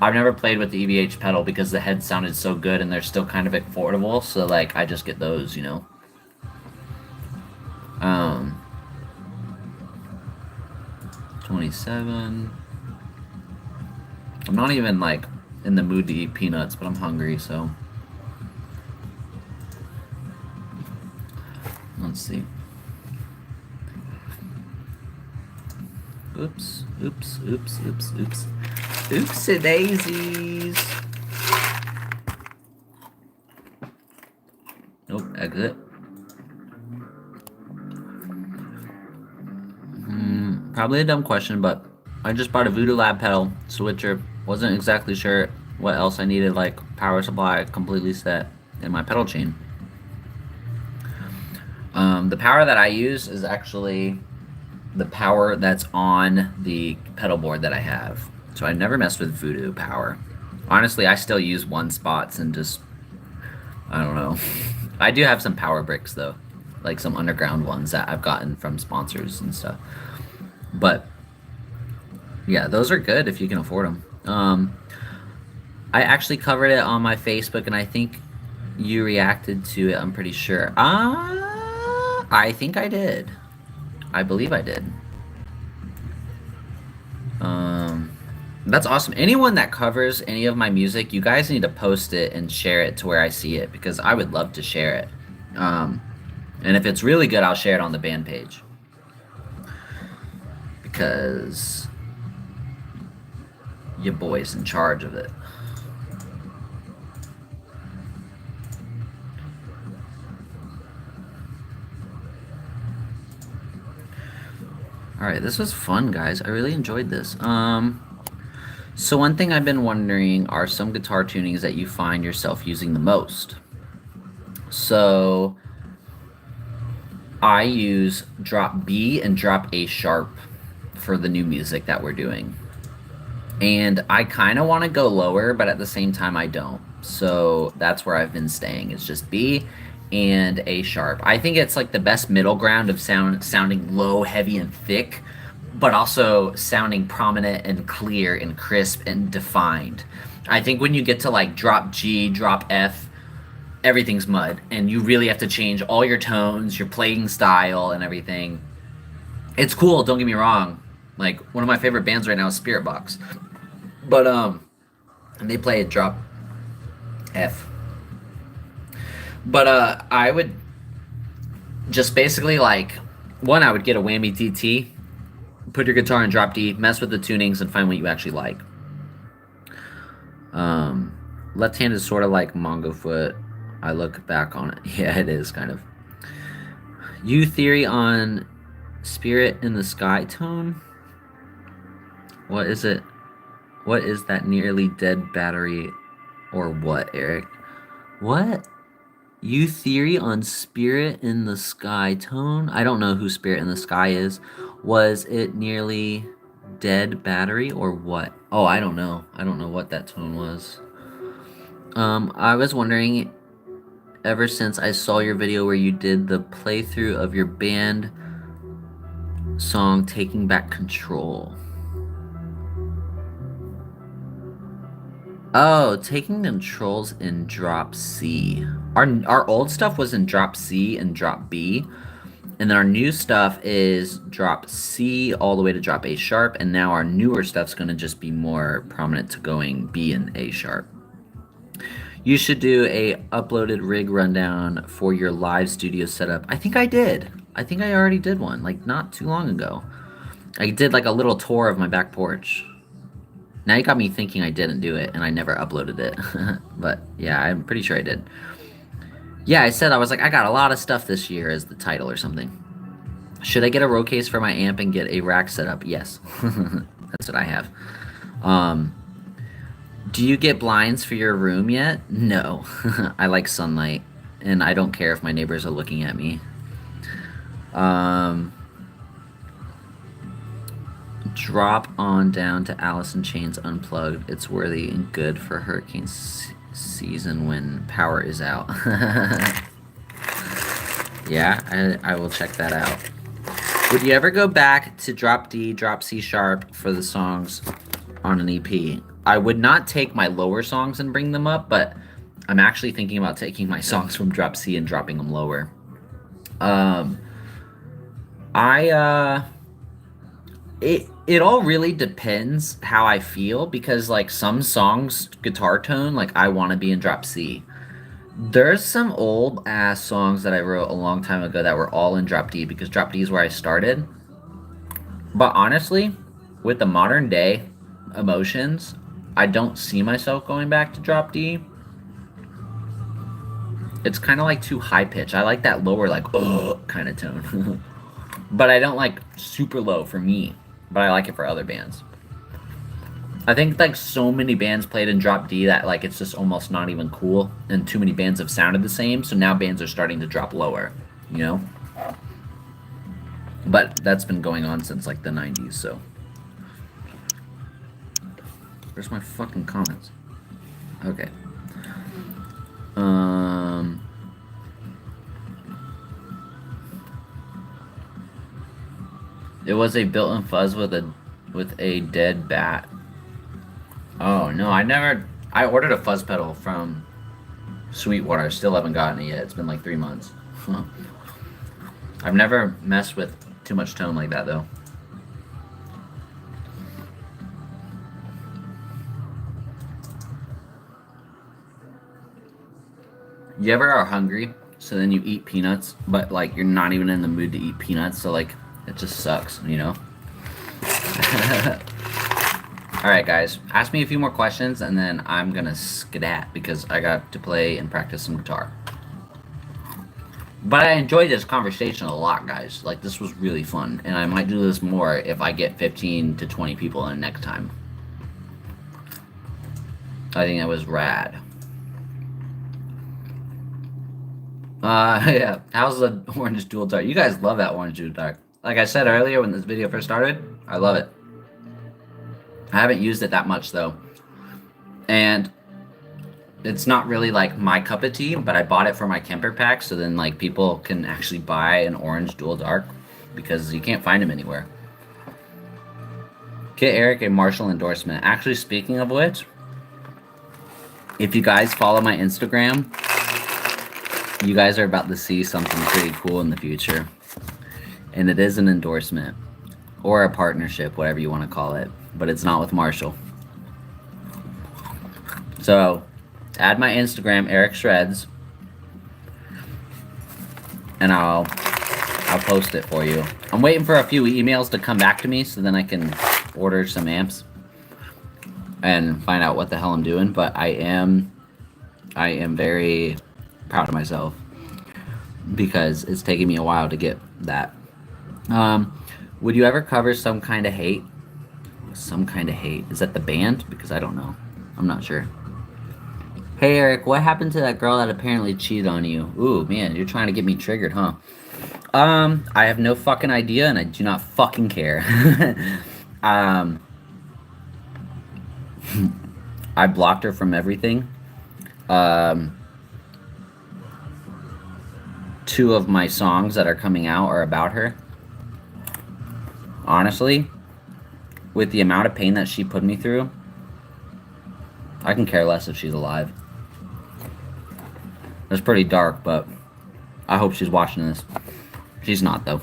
I've never played with the EVH pedal because the head sounded so good and they're still kind of affordable, so like I just get those, you know. 27. I'm not even like in the mood to eat peanuts, but I'm hungry, so let's see. Oops, oops, oops, oops, oops. Oopsie daisies. Nope, exit. Probably a dumb question, but I just bought a Voodoo Lab pedal switcher. Wasn't exactly sure what else I needed, like power supply completely set in my pedal chain. The power that I use is actually the power that's on the pedal board that I have. So I never messed with Voodoo power. Honestly, I still use one spots and just, I don't know. I do have some power bricks though, like some underground ones that I've gotten from sponsors and stuff. But yeah, those are good if you can afford them. I actually covered it on my Facebook, and I think you reacted to it. I'm pretty sure. I think I did. I believe I did. That's awesome. Anyone that covers any of my music, you guys need to post it and share it to where I see it because I would love to share it. And if it's really good, I'll share it on the band page. Because your boy's in charge of it. Alright, this was fun, guys. I really enjoyed this. So one thing I've been wondering are some guitar tunings that you find yourself using the most. So I use drop B and drop A sharp for the new music that we're doing. And I kind of want to go lower, but at the same time I don't. So that's where I've been staying. It's just B and A sharp. I think it's like the best middle ground of sounding low, heavy, and thick, but also sounding prominent and clear and crisp and defined. I think when you get to like drop G, drop F, everything's mud, and you really have to change all your tones, your playing style, and everything. It's cool, don't get me wrong. Like, one of my favorite bands right now is Spirit Box. But, and they play a drop F. But, I would just basically, like, one, I would get a whammy DT, put your guitar in drop D, mess with the tunings, and find what you actually like. Left hand is sort of like Mongo foot. I look back on it. Yeah, it is, kind of. U theory on Spirit in the Sky tone? What is it? What is that nearly dead battery? Or what, Eric? What? U theory on Spirit in the Sky tone? I don't know who Spirit in the Sky is. Was it nearly dead battery or what? Oh, I don't know. I don't know what that tone was. I was wondering, ever since I saw your video where you did the playthrough of your band song Taking Back Control. Oh, Taking Control's in drop C. Our old stuff was in drop C and drop B, And then our new stuff is drop C all the way to drop A sharp, and now our newer stuff's gonna just be more prominent to going B and A sharp. You should do a uploaded rig rundown for your live studio setup. I think I did. I think I already did one, like not too long ago. I did like a little tour of my back porch. Now you got me thinking I didn't do it, and I never uploaded it. But yeah, I'm pretty sure I did. Yeah, I said I was like, I got a lot of stuff this year as the title or something. Should I get a row case for my amp and get a rack set up? Yes. That's what I have. Do you get blinds for your room yet? No. I like sunlight, and I don't care if my neighbors are looking at me. Drop on down to Alice in Chains Unplugged. It's worthy and good for hurricane season when power is out. Yeah, I will check that out. Would you ever go back to drop D, drop C sharp for the songs on an EP? I would not take my lower songs and bring them up, but I'm actually thinking about taking my songs from drop C and dropping them lower. It all really depends how I feel, because like some songs guitar tone, like I want to be in drop C. There's some old ass songs that I wrote a long time ago that were all in drop D, because drop D is where I started. But honestly, with the modern day emotions, I don't see myself going back to drop D. It's kind of like too high pitch. I like that lower, like, kind of tone. But I don't like super low for me. But I like it for other bands. I think like so many bands played in drop D that like it's just almost not even cool. And too many bands have sounded the same. So now bands are starting to drop lower, you know? But that's been going on since like the 90s, so. Where's my fucking comments? Okay. It was a built-in fuzz with a dead bat. Oh no, I ordered a fuzz pedal from Sweetwater. Still haven't gotten it yet. It's been like 3 months. I've never messed with too much tone like that though. You ever are hungry, so then you eat peanuts, but like you're not even in the mood to eat peanuts, so like it just sucks, you know? Alright guys, ask me a few more questions and then I'm gonna skedat because I got to play and practice some guitar. But I enjoyed this conversation a lot, guys. Like, this was really fun, and I might do this more if I get 15 to 20 people in next time. I think that was rad. Yeah. How's the orange dual dark? You guys love that orange dual dark. Like I said earlier when this video first started, I love it. I haven't used it that much though. And it's not really like my cup of tea, but I bought it for my Kemper pack so then like people can actually buy an orange dual dark because you can't find them anywhere. Get Eric a Marshall endorsement. Actually, speaking of which, if you guys follow my Instagram, you guys are about to see something pretty cool in the future. And it is an endorsement. Or a partnership, whatever you want to call it. But it's not with Marshall. So, add my Instagram, Eric Shreds. And I'll post it for you. I'm waiting for a few emails to come back to me so then I can order some amps. And find out what the hell I'm doing. But I am very proud of myself because it's taken me a while to get that. Would you ever cover Some Kind of Hate? Some Kind of Hate. Is that the band? Because I don't know. I'm not sure. Hey Eric, what happened to that girl that apparently cheated on you? Ooh, man, you're trying to get me triggered, huh? I have no fucking idea and I do not fucking care. I blocked her from everything. 2 of my songs that are coming out are about her. Honestly, with the amount of pain that she put me through, I can care less if she's alive. It's pretty dark, but I hope she's watching this. She's not though.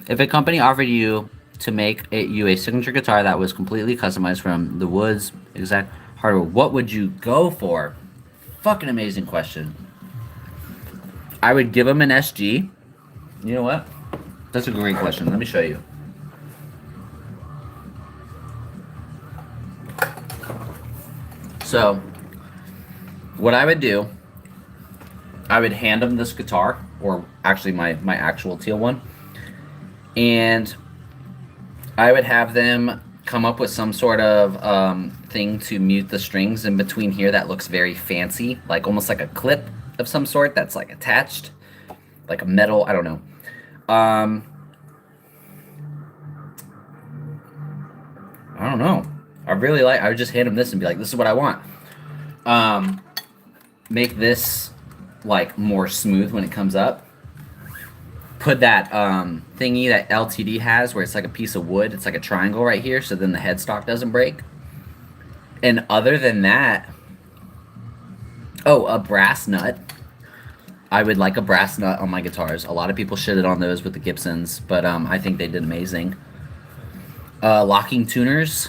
If a company offered you to make you a signature guitar that was completely customized from the wood's exact hardware, what would you go for? Fucking amazing question. I would give them an SG. You know what? That's a great question. Let me show you. So, what I would do, I would hand them this guitar, or actually my actual teal one, and I would have them come up with some sort of thing to mute the strings in between here that looks very fancy, like almost like a clip of some sort that's like attached, like a metal, I don't know. I don't know. I would just hand them this and be like, this is what I want. Make this like more smooth when it comes up. Put that thingy that LTD has where it's like a piece of wood. It's like a triangle right here, so then the headstock doesn't break. And other than that, a brass nut. I would like a brass nut on my guitars. A lot of people shitted on those with the Gibsons, but I think they did amazing. Locking tuners,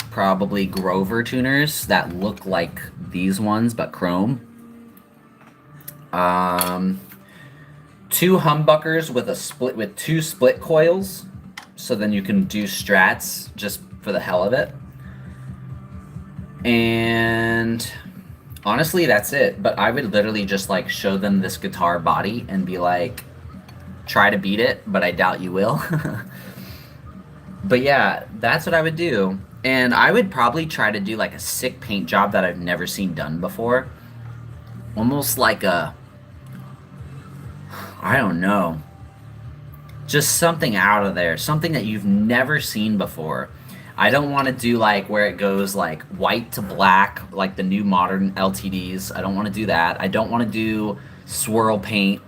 probably Grover tuners that look like these ones but chrome. 2 humbuckers with 2 split coils, so then you can do strats just for the hell of it. And honestly, that's it. But I would literally just like show them this guitar body and be like, try to beat it, but I doubt you will. But yeah, that's what I would do. And I would probably try to do like a sick paint job that I've never seen done before. Almost like I don't know. Just something out of there. Something that you've never seen before. I don't want to do like where it goes like white to black, like the new modern LTDs. I don't want to do that. I don't want to do swirl paint.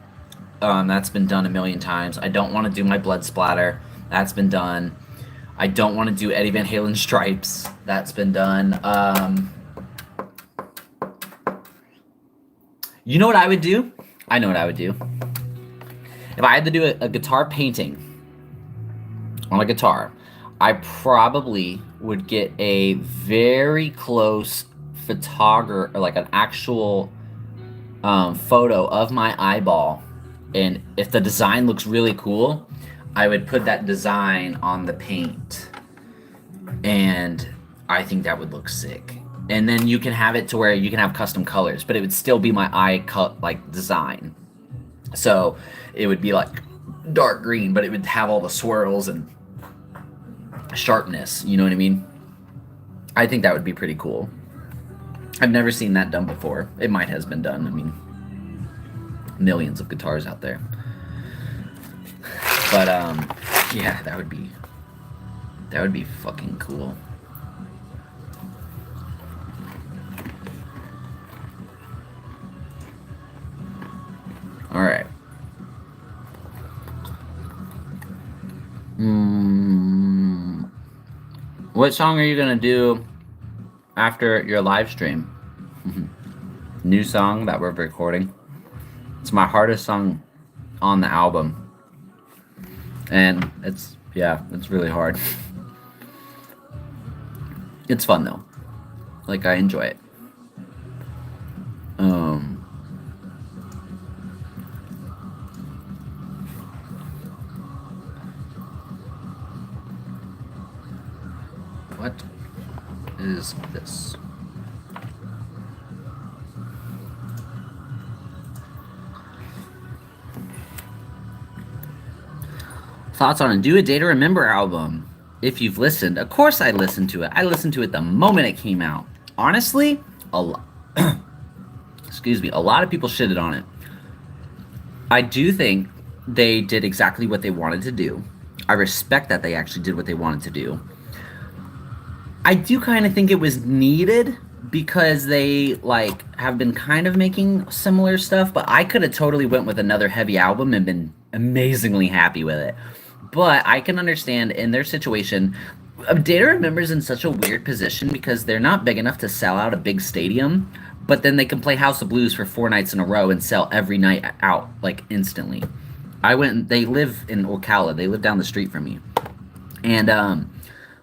That's been done a million times. I don't want to do my blood splatter. That's been done. I don't want to do Eddie Van Halen stripes. That's been done. You know what I would do? I know what I would do. If I had to do a guitar painting on a guitar, I probably would get a very close photographer, or like an actual photo of my eyeball. And if the design looks really cool, I would put that design on the paint. And I think that would look sick. And then you can have it to where you can have custom colors, but it would still be my eye cut like design. So it would be like dark green, but it would have all the swirls and sharpness, you know what I mean? I think that would be pretty cool. I've never seen that done before. It might has been done. I mean, millions of guitars out there. But yeah, that would be fucking cool. All right. What song are you gonna do after your live stream? New song that we're recording. It's my hardest song on the album. And it's really hard. It's fun though. Like, I enjoy it. What is this? Thoughts on it? Do a Day to Remember album. If you've listened, of course I listened to it. I listened to it the moment it came out. Honestly, excuse me, a lot of people shitted on it. I do think they did exactly what they wanted to do. I respect that they actually did what they wanted to do. I do kind of think it was needed because they like have been kind of making similar stuff, but I could have totally went with another heavy album and been amazingly happy with it. But I can understand in their situation, Day to Remember's in such a weird position because they're not big enough to sell out a big stadium, but then they can play House of Blues for 4 nights in a row and sell every night out like instantly. I went. They live in Ocala. They live down the street from me, and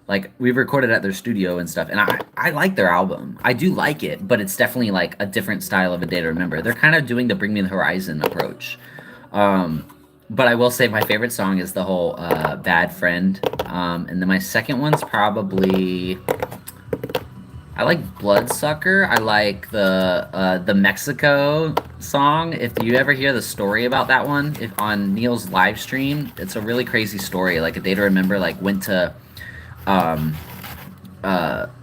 like we've recorded at their studio and stuff. And I like their album. I do like it, but it's definitely like a different style of A Day to Remember. They're kind of doing the Bring Me the Horizon approach. Um, but I will say my favorite song is the whole Bad Friend. And then my second one's probably I like Bloodsucker. I like the Mexico song. If you ever hear the story about that one, if on Neil's live stream, it's a really crazy story. Like A Day to Remember, like went to um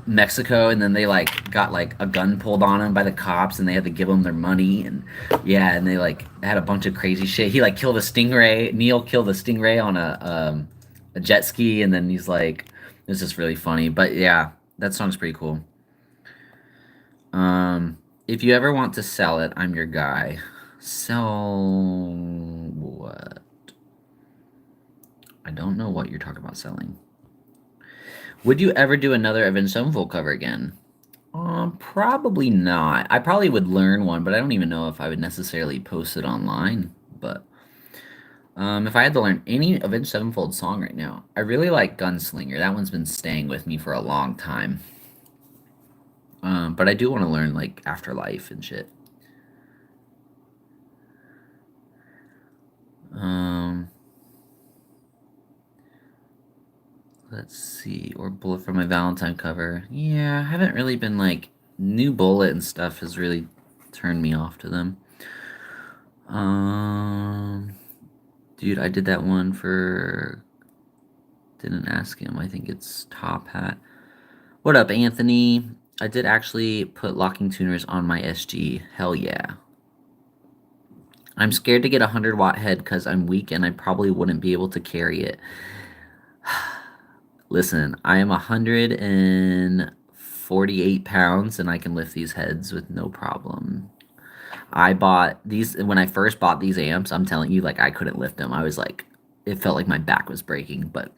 Mexico, and then they like got like a gun pulled on them by the cops, and they had to give them their money, and yeah, and they like had a bunch of crazy shit. He like killed a stingray. Neil killed a stingray on a jet ski, and then he's like, it's just really funny. But yeah, that song's pretty cool. If you ever want to sell it, I'm your guy. Sell what? I don't know what you're talking about selling. Would you ever do another Avenged Sevenfold cover again? Probably not. I probably would learn one, but I don't even know if I would necessarily post it online. But if I had to learn any Avenged Sevenfold song right now, I really like Gunslinger. That one's been staying with me for a long time. But I do want to learn like Afterlife and shit. Um, let's see. Or Bullet for my Valentine cover. Yeah, I haven't really been like New Bullet and stuff has really turned me off to them. Um, dude, I did that one for. Didn't ask him. I think it's Top Hat. What up, Anthony? I did actually put locking tuners on my SG. Hell yeah. I'm scared to get a 100 watt head because I'm weak and I probably wouldn't be able to carry it. Listen, I am 148 pounds and I can lift these heads with no problem. I bought these when I first bought these amps. I'm telling you, like, I couldn't lift them. I was like, it felt like my back was breaking, but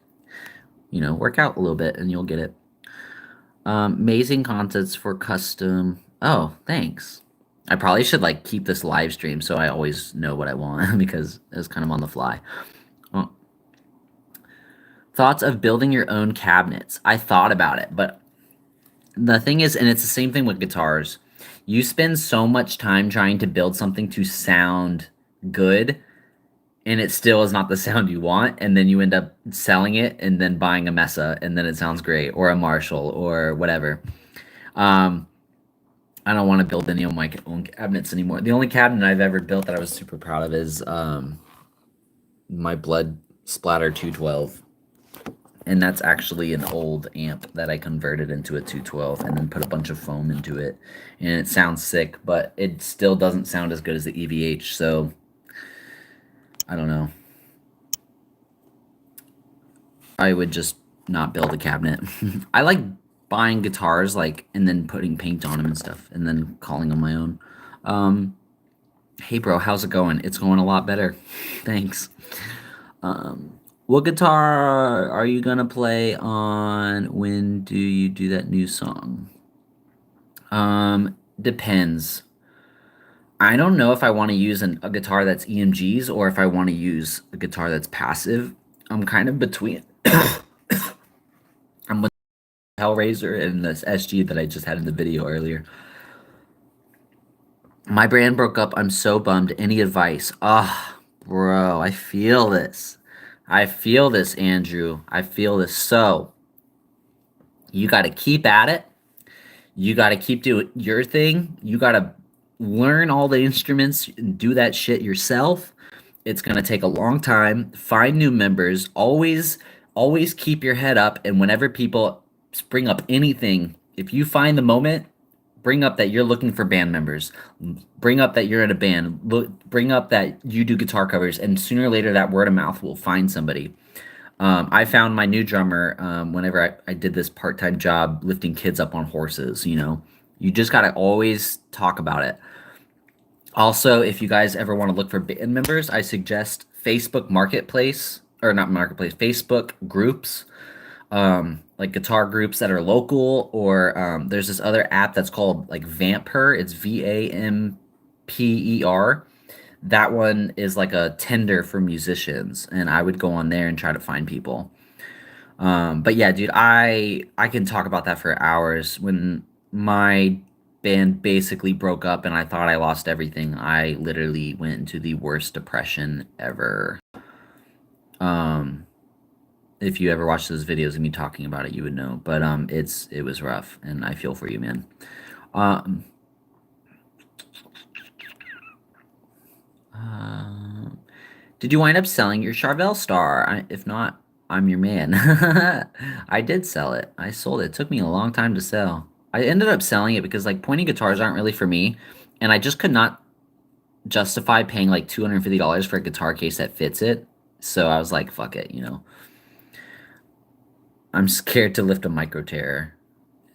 work out a little bit and you'll get it. Amazing concepts for custom. Oh, thanks. I probably should like keep this live stream so I always know what I want because it's kind of on the fly. Oh. Thoughts of building your own cabinets. I thought about it, but the thing is, and it's the same thing with guitars, you spend so much time trying to build something to sound good, and it still is not the sound you want, and then you end up selling it and then buying a Mesa, and then it sounds great, or a Marshall, or whatever. Um, I don't want to build any of my own cabinets anymore. The only cabinet I've ever built that I was super proud of is my Blood Splatter 212. And that's actually an old amp that I converted into a 212 and then put a bunch of foam into it. And it sounds sick, but it still doesn't sound as good as the EVH, so I don't know. I would just not build a cabinet. I like buying guitars like and then putting paint on them and stuff and then calling them my own. Hey bro, how's it going? It's going a lot better. Thanks. What guitar are you gonna play on when do you do that new song? Depends. I don't know if I want to use a guitar that's EMGs or if I want to use a guitar that's passive. I'm kind of between. I'm with Hellraiser and this SG that I just had in the video earlier. My brand broke up. I'm so bummed. Any advice? Ah, bro, I feel this. I feel this, Andrew. I feel this. So, you got to keep at it. You got to keep doing your thing. You got to learn all the instruments and do that shit yourself. It's going to take a long time. Find new members. Always keep your head up, and whenever people bring up anything, if you find the moment, bring up that you're looking for band members. Bring up that you're in a band. Bring up that you do guitar covers, and sooner or later that word of mouth will find somebody. I found my new drummer whenever I did this part-time job lifting kids up on horses. You just got to always talk about it. Also, if you guys ever want to look for band members, I suggest Facebook Marketplace, or not Marketplace, Facebook groups, like guitar groups that are local, or there's this other app that's called like Vamper. It's Vamper. That one is like a Tinder for musicians, and I would go on there and try to find people. But yeah, dude, I can talk about that for hours. When my band basically broke up and I thought I lost everything, I literally went into the worst depression ever. Um, if you ever watched those videos of me talking about it, you would know. But it was rough, and I feel for you, man. Um, uh, did you wind up selling your Charvel Star? If not, I'm your man. I did sell it. I sold it. It took me a long time to sell. I ended up selling it because like pointy guitars aren't really for me, and I just could not justify paying like $250 for a guitar case that fits it. So I was like, fuck it, you know. I'm scared to lift a Micro Terror.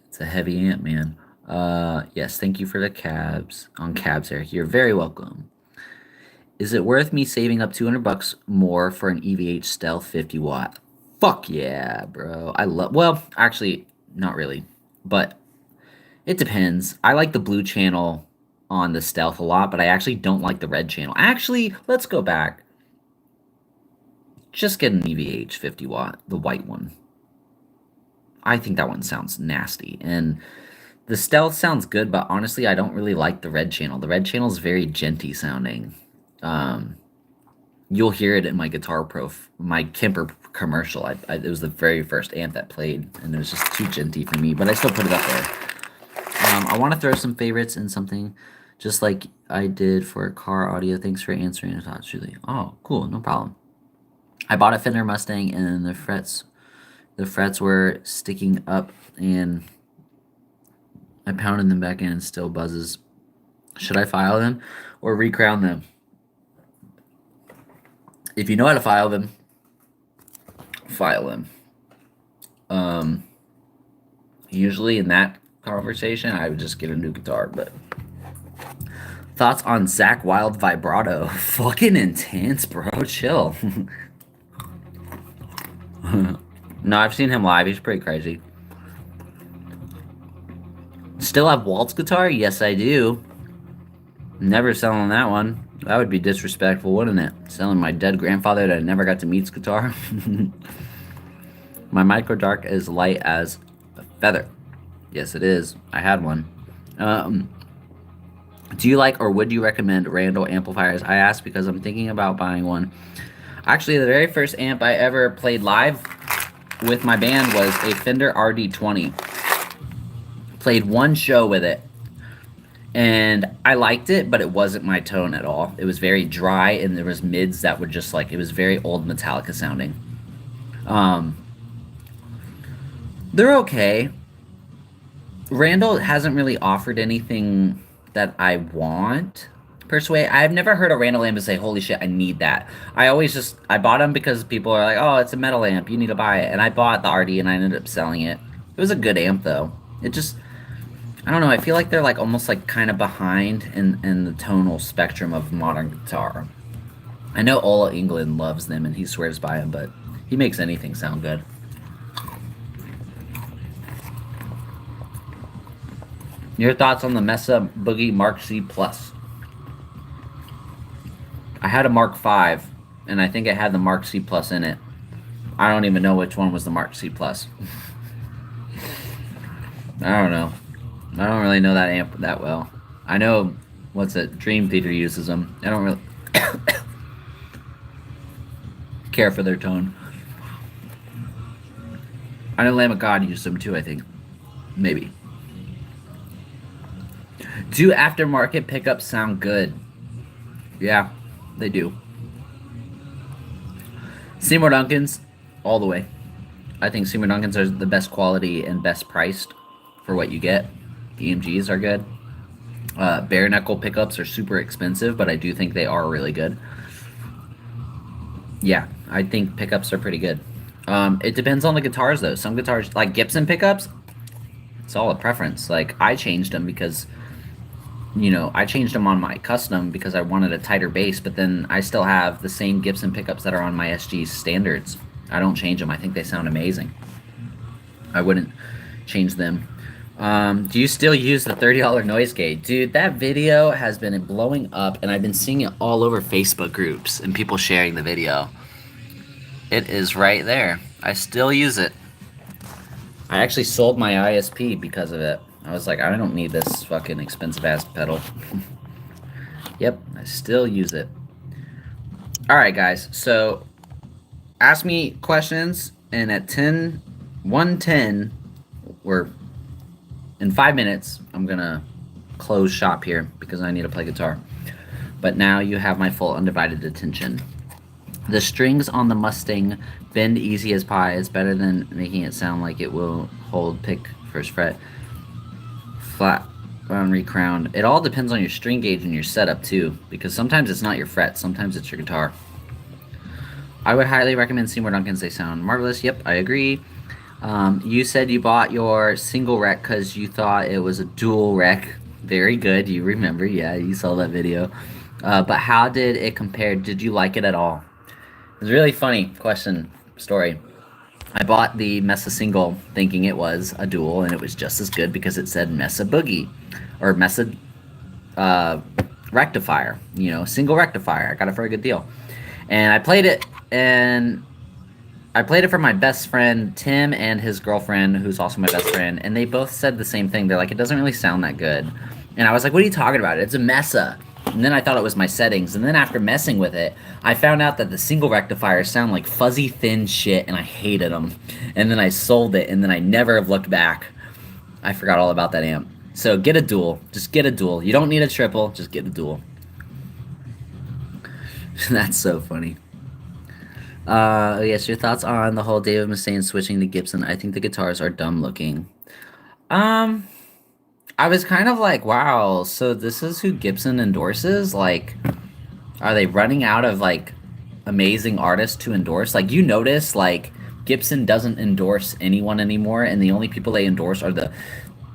It's a heavy amp, man. Yes, thank you for the cabs, Eric. You're very welcome. Is it worth me saving up 200 bucks more for an EVH Stealth 50 watt? Fuck yeah, bro. Well, actually, not really, but it depends. I like the blue channel on the Stealth a lot, but I actually don't like the red channel. Actually, let's go back. Just get an EVH 50 watt, the white one. I think that one sounds nasty. And the Stealth sounds good, but honestly, I don't really like the red channel. The red channel is very genty sounding. You'll hear it in my Guitar Pro, my Kemper commercial. It was the very first amp that played, and it was just too genty for me, but I still put it up there. I want to throw some favorites in something, just like I did for car audio. Thanks for answering the thoughts, Julie. Oh, cool, no problem. I bought a Fender Mustang, and the frets were sticking up, and I pounded them back in, and still buzzes. Should I file them or recrown them? If you know how to file them, file them. Usually in that conversation, I would just get a new guitar, but thoughts on Zach Wild vibrato? Fucking intense, bro. Chill. No, I've seen him live. He's pretty crazy. Still have Walt's guitar? Yes, I do. Never selling that one. That would be disrespectful, wouldn't it? Selling my dead grandfather that I never got to meet's guitar. My Micro Dark is light as a feather. Yes, it is. I had one. Do you like or would you recommend Randall amplifiers? I asked because I'm thinking about buying one. Actually, the very first amp I ever played live with my band was a Fender RD20. Played one show with it. And I liked it, but it wasn't my tone at all. It was very dry, and there was mids that were just like, it was very old Metallica sounding. They're okay. Randall hasn't really offered anything that I want, per se. I've never heard a Randall amp and say, holy shit, I need that. I bought them because people are like, oh, it's a metal amp, you need to buy it. And I bought the RD, and I ended up selling it. It was a good amp, though. It just... I don't know, I feel like they're like almost like kind of behind in the tonal spectrum of modern guitar. I know Ola England loves them and he swears by them, but he makes anything sound good. Your thoughts on the Mesa Boogie Mark C Plus? I had a Mark V, and I think it had the Mark C Plus in it. I don't even know which one was the Mark C Plus. I don't know. I don't really know that amp that well. I know, Dream Theater uses them. I don't really care for their tone. I know Lamb of God uses them too, I think. Maybe. Do aftermarket pickups sound good? Yeah, they do. Seymour Duncans, all the way. I think Seymour Duncans are the best quality and best priced for what you get. EMGs are good. Bare knuckle pickups are super expensive, but I do think they are really good. Yeah, I think pickups are pretty good. It depends on the guitars, though. Some guitars, like Gibson pickups, it's all a preference. Like, I changed them because, I changed them on my custom because I wanted a tighter bass, but then I still have the same Gibson pickups that are on my SG standards. I don't change them. I think they sound amazing. I wouldn't change them. Do you still use the $30 noise gate? Dude, that video has been blowing up and I've been seeing it all over Facebook groups and people sharing the video. It is right there. I still use it. I actually sold my ISP because of it. I was like, I don't need this fucking expensive ass pedal. Yep, I still use it. Alright guys, so ask me questions and at 1:10, or in 5 minutes, I'm gonna close shop here because I need to play guitar. But now you have my full undivided attention. The strings on the Mustang bend easy as pie. It's better than making it sound like it will hold pick first fret. Flat round recrowned. It all depends on your string gauge and your setup too, because sometimes it's not your fret, sometimes it's your guitar. I would highly recommend Seymour Duncan's. They sound marvelous. Yep, I agree. You said you bought your single rec because you thought it was a dual rec. Very good. You remember. Yeah, you saw that video. But how did it compare? Did you like it at all? It's a really funny story. I bought the Mesa single thinking it was a dual, and it was just as good because it said Mesa Boogie, or Mesa rectifier, single rectifier. I got it for a good deal. And I played it, and I played it for my best friend, Tim, and his girlfriend, who's also my best friend, and they both said the same thing. They're like, it doesn't really sound that good. And I was like, what are you talking about? It's a Mesa. And then I thought it was my settings, and then after messing with it, I found out that the single rectifiers sound like fuzzy, thin shit, and I hated them. And then I sold it, and then I never have looked back. I forgot all about that amp. So get a dual. Just get a dual. You don't need a triple. Just get a dual. That's so funny. Yes, your thoughts on the whole David Mustaine switching to Gibson? I think the guitars are dumb looking. I was kind of like, wow, so this is who Gibson endorses? Like, are they running out of, like, amazing artists to endorse? Like, you notice, like, Gibson doesn't endorse anyone anymore, and the only people they endorse are the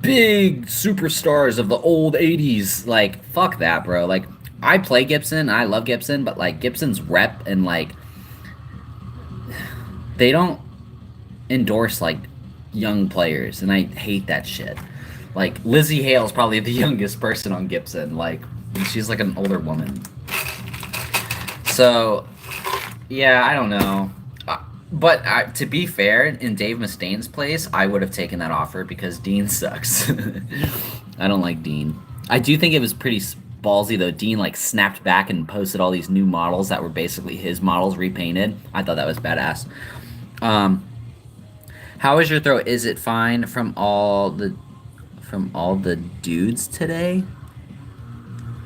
big superstars of the old 80s. Like, fuck that, bro. Like, I play Gibson, I love Gibson, but, like, Gibson's rep and, like, they don't endorse, like, young players, and I hate that shit. Like, Lizzie Hale's probably the youngest person on Gibson. Like, she's like an older woman. So, yeah, I don't know. But to be fair, in Dave Mustaine's place, I would have taken that offer because Dean sucks. I don't like Dean. I do think it was pretty ballsy, though. Dean, like, snapped back and posted all these new models that were basically his models repainted. I thought that was badass. How is your throat? Is it fine from all the dudes today?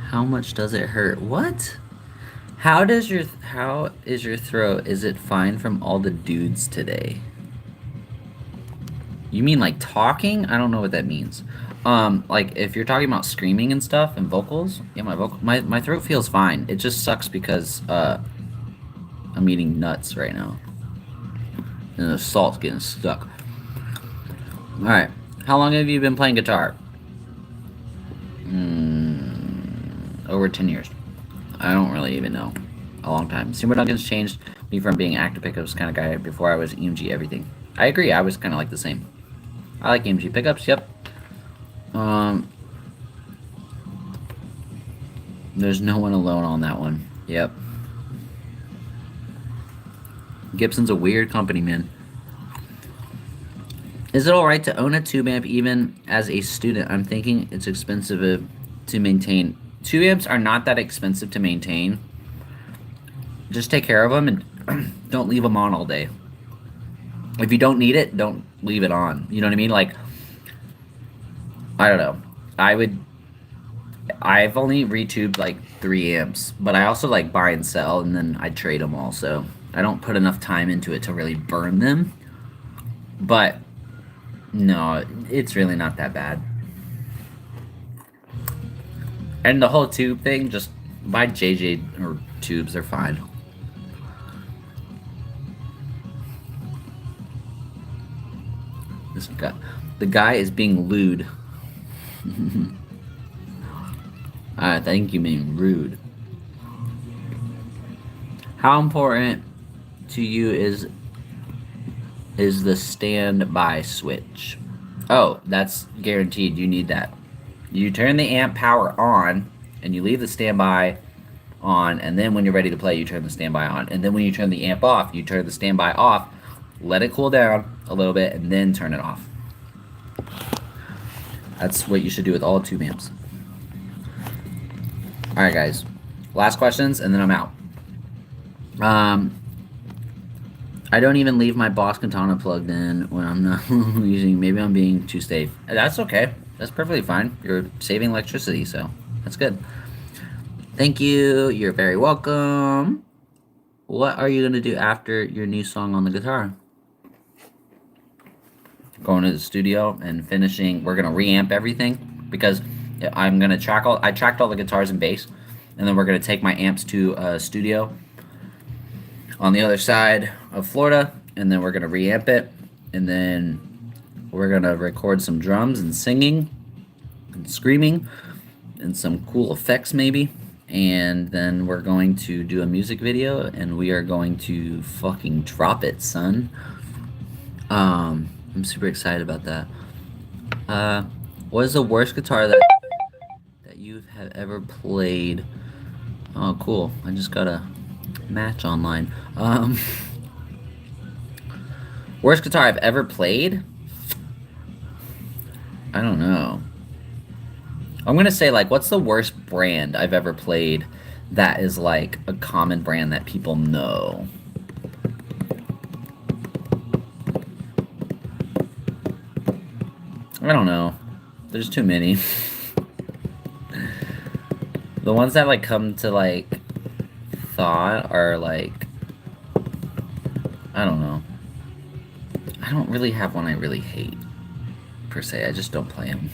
How much does it hurt? What? How is your throat? Is it fine from all the dudes today? You mean like talking? I don't know what that means. Like if you're talking about screaming and stuff and vocals, yeah, my throat feels fine. It just sucks because I'm eating nuts right now. And the salt's getting stuck. Alright. How long have you been playing guitar? Over 10 years. I don't really even know. A long time. Seymour Duncan's changed me from being active pickups kind of guy before I was EMG everything. I agree. I was kind of like the same. I like EMG pickups. Yep. There's no one alone on that one. Yep. Gibson's a weird company, man. Is it alright to own a tube amp even as a student? I'm thinking it's expensive to maintain. Tube amps are not that expensive to maintain. Just take care of them and don't leave them on all day. If you don't need it, don't leave it on. You know what I mean? Like, I don't know. I've only retubed like 3 amps, but I also like buy and sell, and then I trade them all. So I don't put enough time into it to really burn them. But no, it's really not that bad. And the whole tube thing, just buy JJ or tubes, they're fine. The guy is being lewd. I think you mean rude. How important to you is the standby switch? Oh, that's guaranteed. You need that. You turn the amp power on, and you leave the standby on, and then when you're ready to play, you turn the standby on. And then when you turn the amp off, you turn the standby off, let it cool down a little bit, and then turn it off. That's what you should do with all tube amps. Alright, guys. Last questions, and then I'm out. I don't even leave my Boss Katana plugged in when I'm not using. Maybe I'm being too safe. That's okay. That's perfectly fine. You're saving electricity, so that's good. Thank you. You're very welcome. What are you going to do after your new song on the guitar? Going to the studio and finishing. We're going to reamp everything because I'm going to track all. I tracked all the guitars and bass, and then we're going to take my amps to a studio on the other side of Florida, and then we're going to reamp it, and then we're going to record some drums and singing and screaming and some cool effects maybe, and then we're going to do a music video, and we are going to fucking drop it, son. I'm super excited about that. What is the worst guitar that you have ever played? Oh, cool. I just got a match online. Worst guitar I've ever played? I don't know. I'm gonna say, like, what's the worst brand I've ever played that is like a common brand that people know? I don't know. There's too many. The ones that like come to like thought are like, I don't know. I don't really have one I really hate per se. I just don't play them.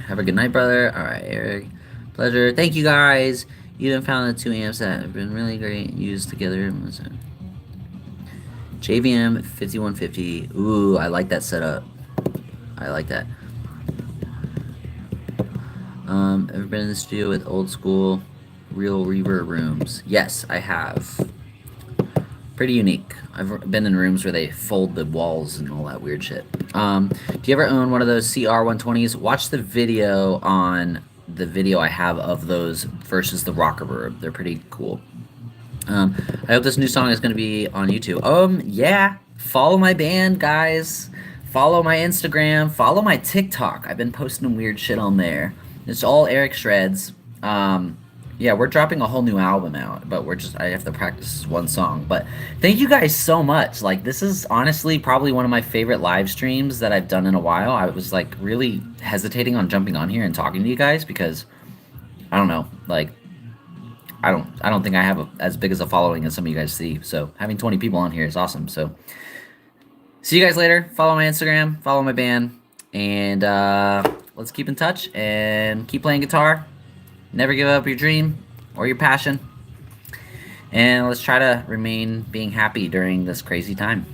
Have a good night, brother. All right, Eric. Pleasure. Thank you, guys. You have found the 2 amps that have been really great used together. JVM 5150. Ooh, I like that setup. I like that. Ever been in the studio with old school real reverb rooms? Yes, I have. Pretty unique. I've been in rooms where they fold the walls and all that weird shit. Do you ever own one of those CR120s? Watch the video on the video I have of those versus the rocker reverb. They're pretty cool. I hope this new song is going to be on YouTube. Yeah. Follow my band, guys. Follow my Instagram. Follow my TikTok. I've been posting weird shit on there. It's all Eric Shreds. Yeah, we're dropping a whole new album out, but I have to practice one song. But thank you guys so much. Like, this is honestly probably one of my favorite live streams that I've done in a while. I was like really hesitating on jumping on here and talking to you guys because I don't know, like I don't think I have as big as a following as some of you guys see. So having 20 people on here is awesome. So see you guys later. Follow my Instagram, follow my band, and let's keep in touch and keep playing guitar. Never give up your dream or your passion. And let's try to remain being happy during this crazy time.